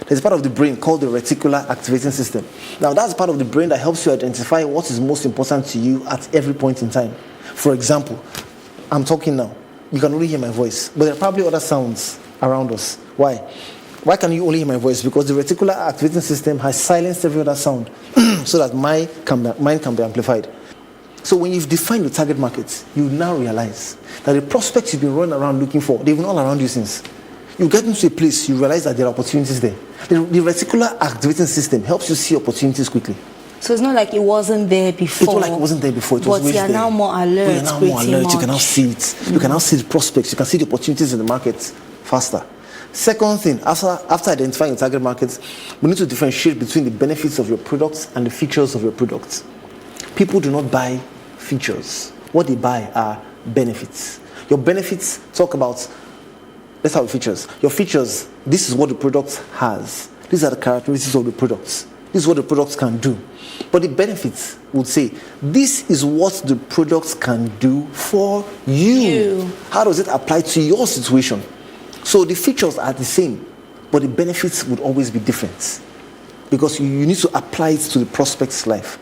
There's a part of the brain called the reticular activating system. Now that's part of the brain that helps you identify what is most important to you at every point in time. For example, I'm talking now. You can only hear my voice, but there are probably other sounds around us. Why? Why can you only hear my voice? Because the reticular activating system has silenced every other sound so that mine can be amplified. So when you've defined your target market, you now realize that the prospects you've been running around looking for, they've been all around you since. You get into a place, you realize that there are opportunities there. The reticular activating system helps you see opportunities quickly. So it's not like it wasn't there before. It's not like it wasn't there before. It was but you're now more alert. You're now more alert. You can now see it. You can now see the prospects. You can see the opportunities in the market faster. Second thing, after identifying your target markets, we need to differentiate between the benefits of your products and the features of your products. People do not buy features. What they buy are benefits. Your benefits talk about, let's have features. Your features, this is what the product has. These are the characteristics of the products. This is what the products can do. But the benefits would say, this is what the products can do for you. How does it apply to your situation? So the features are the same, but the benefits would always be different. Because you need to apply it to the prospect's life.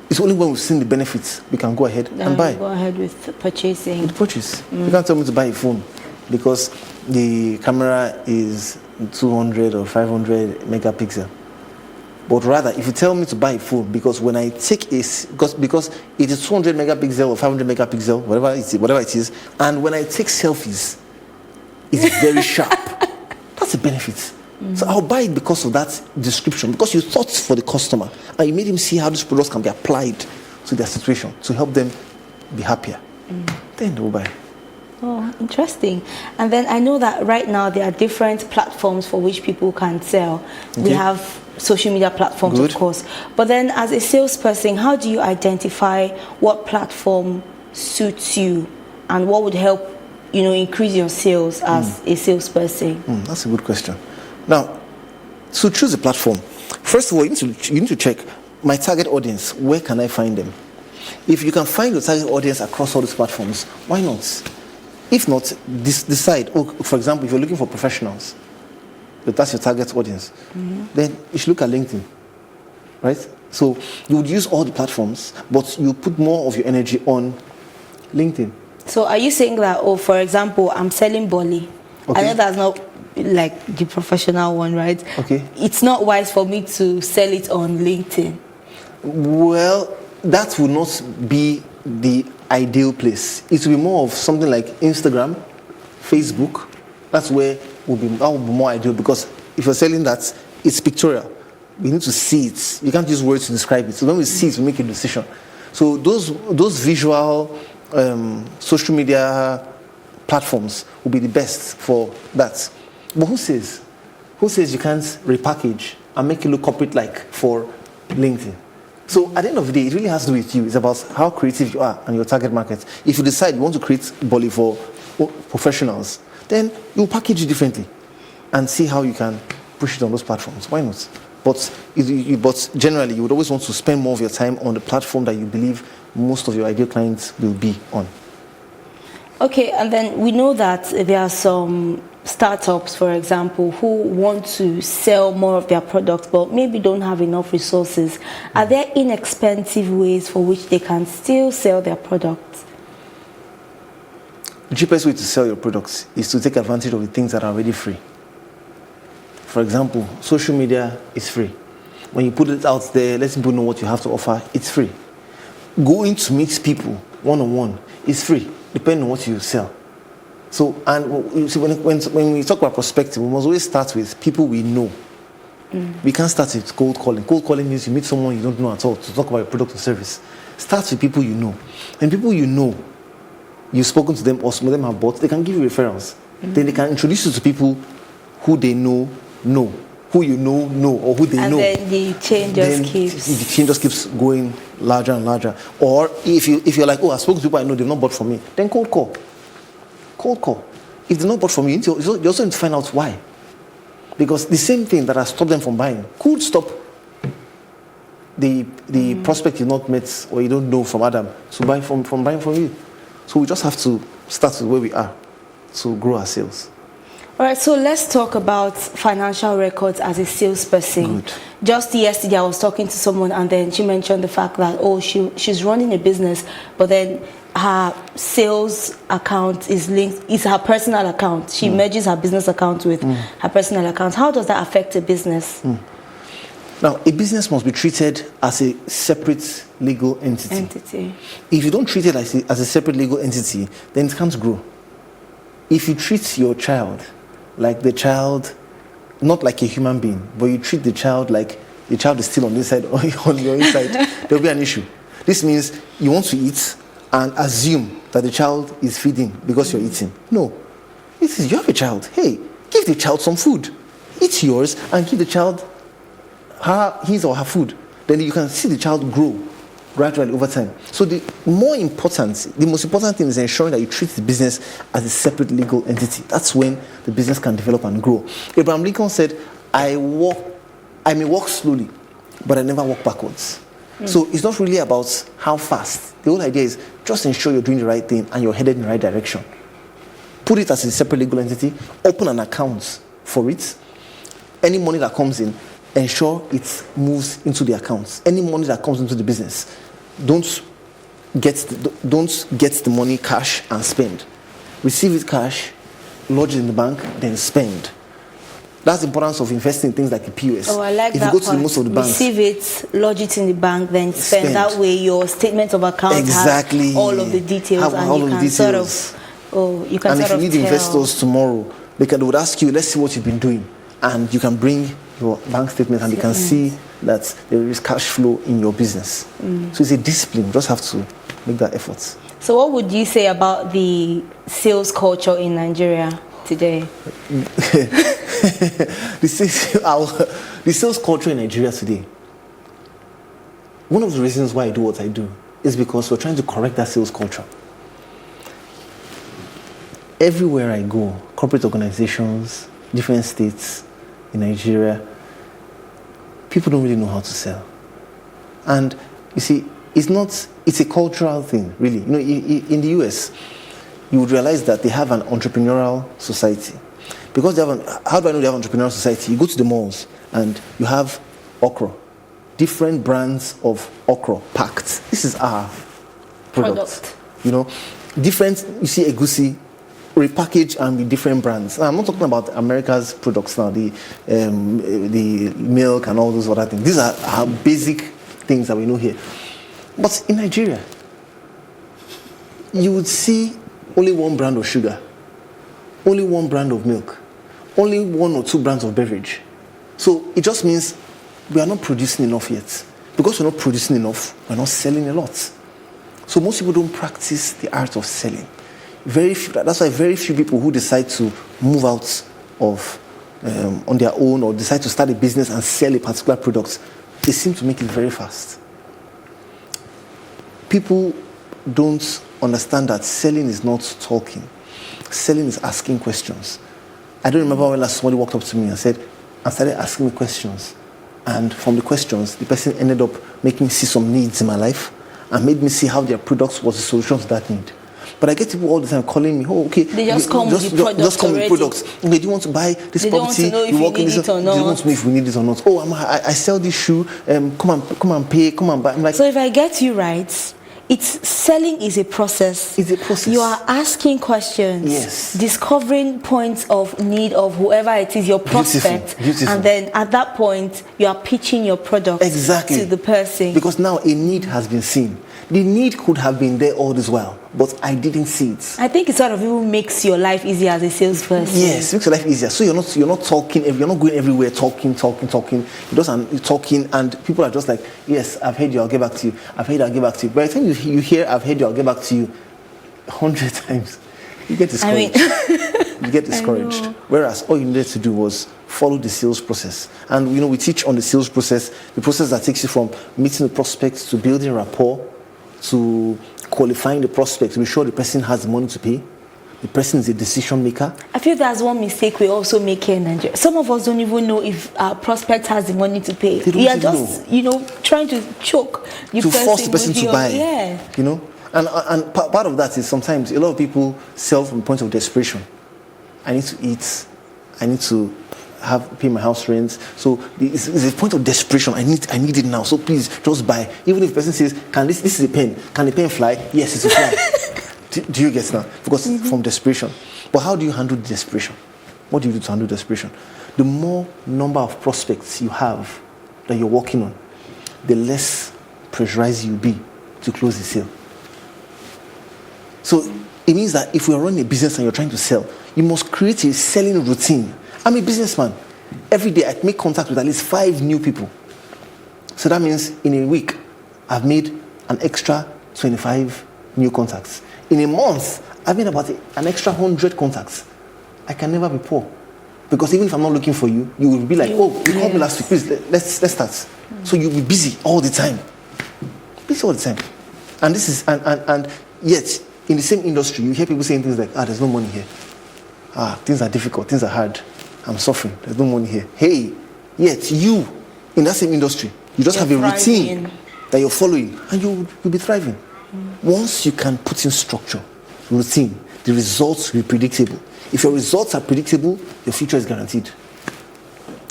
It's only when we've seen the benefits we can go ahead and buy. Go ahead with purchasing. With purchase. You can't tell me to buy a phone because the camera is 200 or 500 megapixel. But rather, if you tell me to buy a phone, because when I take because it is 200 megapixel or 500 megapixel, whatever it is, and when I take selfies, it's very sharp. That's a benefit. So I'll buy it because of that description, because you thought for the customer and you made him see how these products can be applied to their situation to help them be happier. Then they'll buy. Oh, interesting. And then I know that right now there are different platforms for which people can sell. We have social media platforms, of course. But then as a salesperson, how do you identify what platform suits you and what would help, increase your sales as a salesperson? That's a good question. Now, so choose a platform. First of all, you need to check my target audience. Where can I find them? If you can find your target audience across all these platforms, why not? If not, decide. For example, if you're looking for professionals, but that's your target audience, then you should look at LinkedIn, right? So you would use all the platforms, but you put more of your energy on LinkedIn. So are you saying that, for example, I'm selling Bolly. I know that's not like the professional one, right? Okay. It's not wise for me to sell it on LinkedIn. Well, that would not be the ideal place. It will be more of something like Instagram, Facebook. That's where that would be more ideal, because if you're selling that, it's pictorial. We need to see it. You can't use words to describe it. So when we see it, we make a decision. So those visual social media platforms will be the best for that. But who says you can't repackage and make it look corporate-like for LinkedIn? So at the end of the day, it really has to do with you. It's about how creative you are and your target market. If you decide you want to create Bolly for professionals, then you package it differently and see how you can push it on those platforms. Why not? But generally, you would always want to spend more of your time on the platform that you believe most of your ideal clients will be on. Okay, and then we know that there are some startups, for example, who want to sell more of their products but maybe don't have enough resources. Are there inexpensive ways for which they can still sell their products? The cheapest way to sell your products is to take advantage of the things that are already free. For example, social media is free. When you put it out there, let people know what you have to offer, it's free. Going to meet people one-on-one is free, depending on what you sell. So, and you see, when we talk about prospecting, we must always start with people we know. We can't start with cold calling. Cold calling means you meet someone you don't know at all to talk about your product or service. Start with people you know. And people you know, you've spoken to them or some of them have bought, they can give you referrals. Then they can introduce you to people who they know, who you know, or who they know. And then the chain just keeps going larger and larger. Or if you're like, I spoke to people I know, they've not bought from me, then cold call. Cold call. If they're not bought from you, you also need to find out why. Because the same thing that has stopped them from buying could stop the prospect you not met or you don't know from Adam to buy from buying from you. So we just have to start with where we are to grow our sales. All right, so let's talk about financial records as a salesperson. Good. Just yesterday, I was talking to someone, and then she mentioned the fact that she's running a business, but then her sales account is her personal account. She merges her business account with her personal account. How does that affect a business? Now, a business must be treated as a separate legal entity. If you don't treat it as a separate legal entity, then it can't grow. If you treat your child like the child, not like a human being, but you treat the child like the child is still on this side or on your inside, there'll be an issue. This means you want to eat and assume that the child is feeding because you're eating. No. This is, you have a child. Hey, give the child some food. Eat yours and give the child his or her food. Then you can see the child grow gradually over time. So the most important thing is ensuring that you treat the business as a separate legal entity. That's when the business can develop and grow. Abraham Lincoln said, I may walk slowly, but I never walk backwards. So it's not really about how fast. The whole idea is just ensure you're doing the right thing and you're headed in the right direction. Put it as a separate legal entity, open an account for it. Any money that comes in, ensure it moves into the accounts. Any money that comes into the business, don't get the money cash and spend. Receive it cash, lodge it in the bank, then spend. That's the importance of investing in things like the POS. Oh, I like if that you go part. to most of the banks, receive it, lodge it in the bank, then spend. That way your statement of account has all of the details, and you can sort of and if you need investors tomorrow, they would ask you, let's see what you've been doing. And you can bring your bank statement and they can see that there is cash flow in your business. So it's a discipline. You just have to make that effort. So what would you say about the sales culture in Nigeria today? The sales culture in Nigeria today, one of the reasons why I do what I do is because we're trying to correct that sales culture. Everywhere I go, corporate organizations, different states in Nigeria, people don't really know how to sell. And you see, it's a cultural thing, really. You know, in the US, you would realize that they have an entrepreneurial society. Because they have how do I know they have an entrepreneurial society? You go to the malls and you have okra, different brands of okra packed. This is our product. You know, different, you see egusi, repackaged and with different brands. Now, I'm not talking about America's products now, the milk and all those other things. These are our basic things that we know here. But in Nigeria, you would see only one brand of sugar, only one brand of milk, only one or two brands of beverage. So it just means we are not producing enough yet. Because we're not producing enough, we're not selling a lot. So most people don't practice the art of selling. That's why very few people who decide to move out of on their own or decide to start a business and sell a particular product, they seem to make it very fast. People don't understand that selling is not talking. Selling is asking questions. I don't remember when last somebody walked up to me and started asking me questions. And from the questions, the person ended up making me see some needs in my life and made me see how their products was the solution to that need. But I get people all the time calling me, oh, okay. They just come with products. Okay, do you want to buy this property? They don't want to know if you need it or not. They don't want to know if we need it or not. Oh, I sell this shoe. Come and pay. Come and buy. I'm like, so if I get you right, selling is a process. It's a process. You are asking questions. Yes. Discovering points of need of whoever it is, your prospect. Beautiful. And then at that point, you are pitching your product to the person. Because now a need has been seen. The need could have been there all this while, but I didn't see it. I think it sort of even makes your life easier as a salesperson. Yes, it makes your life easier. So you're not talking, you're not going everywhere talking. You're talking, and people are just like, yes, I've heard you, I'll get back to you. I've heard you, I'll get back to you. By the time you hear, I've heard you, I'll get back to you, 100 times, you get discouraged. You get discouraged. Whereas all you needed to do was follow the sales process. And we teach on the sales process, the process that takes you from meeting the prospects to building rapport, to qualifying the prospect to be sure the person has the money to pay. The person is a decision maker. I feel that's one mistake we also make here in Nigeria. Some of us don't even know if our prospect has the money to pay. We are just, trying to choke to force the person to buy. Yeah. And part of that is sometimes a lot of people sell from the point of desperation. I need to eat. I need to pay my house rent. So it's a point of desperation. I need it now. So please just buy. Even if the person says, this is a pen. Can the pen fly? Yes, it's a fly. do you get now? Because from desperation. But how do you handle desperation? What do you do to handle desperation? The more number of prospects you have that you're working on, the less pressurized you'll be to close the sale. So it means that if you're running a business and you're trying to sell, you must create a selling routine. I'm a businessman. Every day I make contact with at least 5 new people. So that means in a week, I've made an extra 25 new contacts. In a month, I've made about an extra 100 contacts. I can never be poor. Because even if I'm not looking for you, you will be like, oh, you called me last week, please, let's start. So you'll be busy all the time. Busy all the time. And this is, and yet, in the same industry, you hear people saying things like, there's no money here. Things are difficult, things are hard. I'm suffering. There's no money here. Hey, yet you, in that same industry, you just have a routine that you're following, and you'll be thriving. Once you can put in structure, routine, the results will be predictable. If your results are predictable, your future is guaranteed.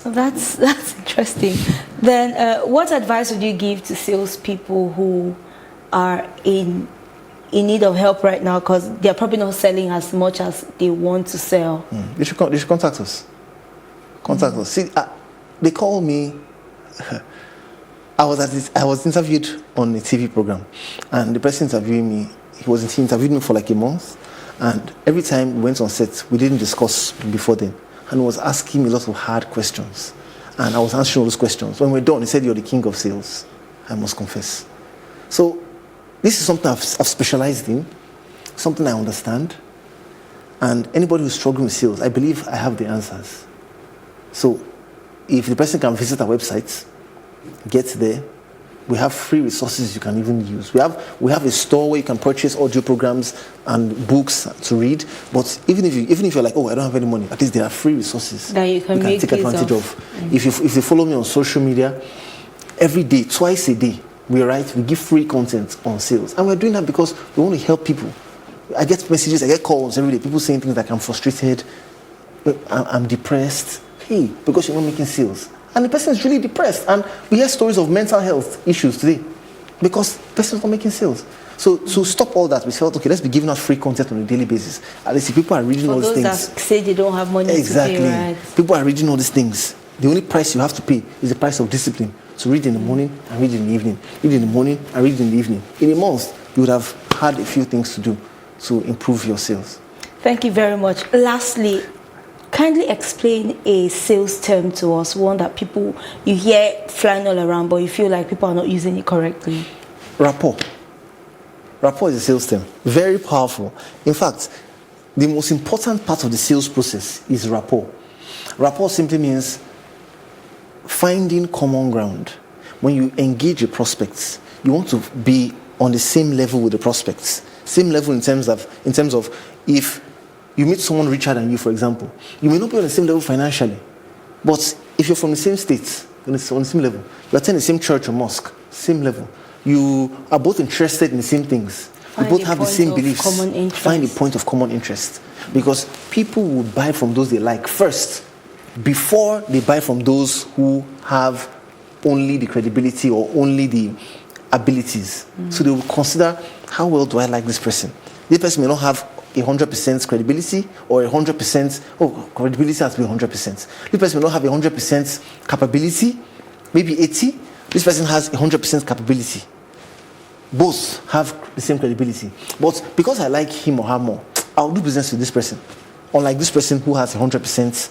That's interesting. Then, what advice would you give to salespeople who are in need of help right now because they're probably not selling as much as they want to sell? They should contact us. Contact us. See, they call me. I was interviewed on a TV program, and the person interviewing me, he interviewed me for like a month, and every time we went on set, we didn't discuss before then, and he was asking me a lot of hard questions, and I was answering all those questions. When we're done, he said, "You're the king of sales," I must confess. So this is something I've specialized in. something I understand. And anybody who's struggling with sales, I believe I have the answers. So if the person can visit our website, get there, we have free resources you can even use. We have a store where you can purchase audio programs and books to read. But even if you're like, oh, I don't have any money, at least there are free resources that you can take advantage of. If you follow me on social media, every day, twice a day, we give free content on sales. And we're doing that because we want to help people. I get messages, I get calls every day, people saying things like, I'm frustrated, I'm depressed. Hey, because you're not making sales. And the person is really depressed. And we hear stories of mental health issues today because the person is not making sales. So to stop all that, we felt, okay, let's be giving out free content on a daily basis. At least if people are reading all these things. For those that say they don't have money to pay, right? People are reading all these things. The only price you have to pay is the price of discipline. So read in the morning and read in the evening. Read in the morning and read in the evening. In a month, you would have had a few things to do to improve your sales. Thank you very much. Lastly, kindly explain a sales term to us, one that you hear flying all around, but you feel like people are not using it correctly. Rapport. Rapport is a sales term. Very powerful. In fact, the most important part of the sales process is rapport. Rapport simply means finding common ground. When you engage your prospects, you want to be on the same level with the prospects. Same level in terms of if you meet someone richer than you, for example, you may not be on the same level financially, but if you're from the same state, on the same level, you attend the same church or mosque, same level, you are both interested in the same things, you both have the same beliefs, find a point of common interest. Because people will buy from those they like first, before they buy from those who have only the credibility or only the abilities. So they will consider, how well do I like this person? This person may not have 100% credibility or 100%, credibility has to be 100%. This person may not have 100% capability, maybe 80. This person has 100% capability. Both have the same credibility. But because I like him or her more, I'll do business with this person. Unlike this person who has 100%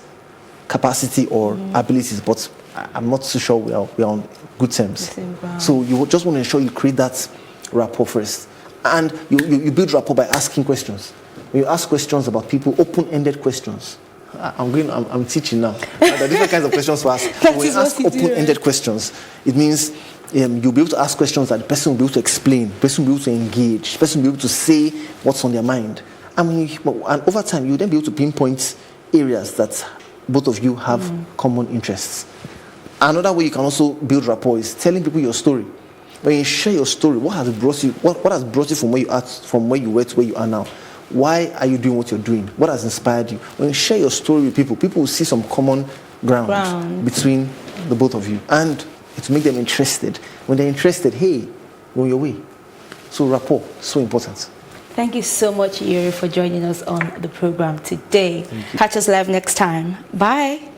capacity or abilities, but I'm not so sure we're on good terms. So you just want to ensure you create that rapport first. And you build rapport by asking questions. When you ask questions about people, open-ended questions. I'm teaching now. There are different kinds of questions to ask. When you ask open-ended questions, it means you'll be able to ask questions that the person will be able to explain, the person will be able to engage, the person will be able to say what's on their mind. And over time, you'll then be able to pinpoint areas that both of you have common interests. Another way you can also build rapport is telling people your story. When you share your story, what has brought you from where you are, from where you were to where you are now? Why are you doing what you're doing? What has inspired you? When you share your story with people, people will see some common ground between the both of you. And it will make them interested. When they're interested, hey, go your way. So rapport, so important. Thank you so much, Yuri, for joining us on the program today. Catch us live next time. Bye.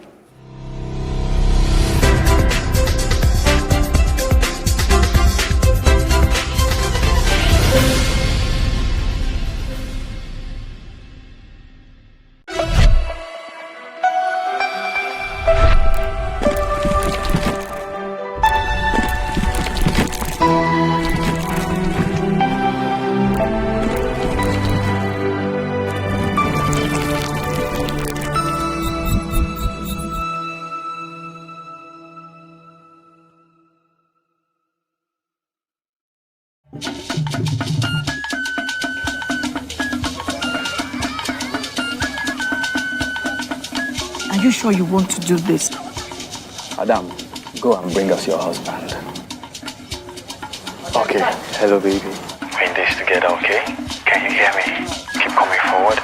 Are you sure you want to do this? Adam, go and bring us your husband. Okay, hello baby. We're in this together, okay? Can you hear me? Keep coming forward.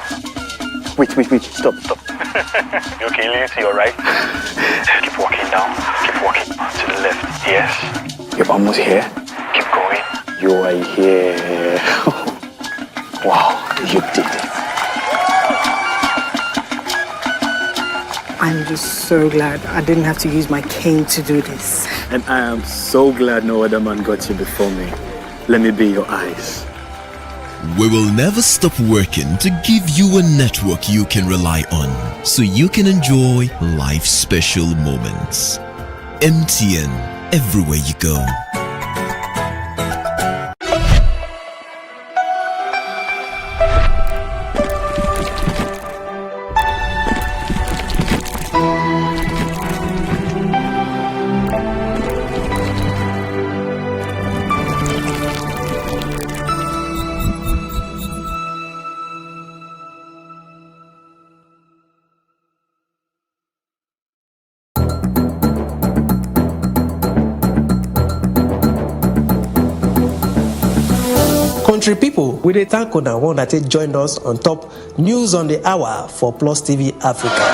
Wait, stop. You okay, lean to your right. Keep walking down, keep walking to the left. Yes. You're almost here. Keep going. You are here. Wow, you did it. I'm just so glad I didn't have to use my cane to do this. And I am so glad no other man got you before me. Let me be your eyes. We will never stop working to give you a network you can rely on so you can enjoy life's special moments. MTN, everywhere you go. Country people, we dey thank una one that joined us on top News on the Hour for Plus TV Africa.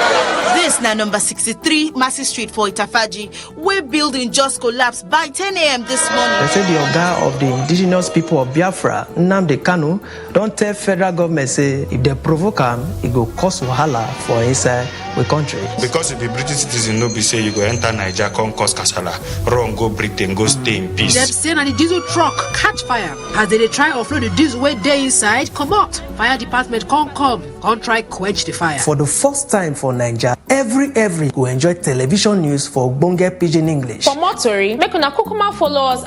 This na number 63 Massey Street for Itafaji, where building just collapsed by 10 a.m. this morning. They say the Oga of the indigenous people of Biafra, Nnamdi Kanu, don't tell federal government say if they provoke him, it go cause wahala for inside the country. Because if the British citizen no be say you go enter Nigeria, come cause kasala, run go Britain, go stay in peace. Them say na the diesel truck catch fire as they try offload the diesel way dey inside. Come out, fire department come try quench the fire. For the first time for Nigeria, every go enjoy television news for Ogbonge Pidgin English. For more tori, make una kukuma follow us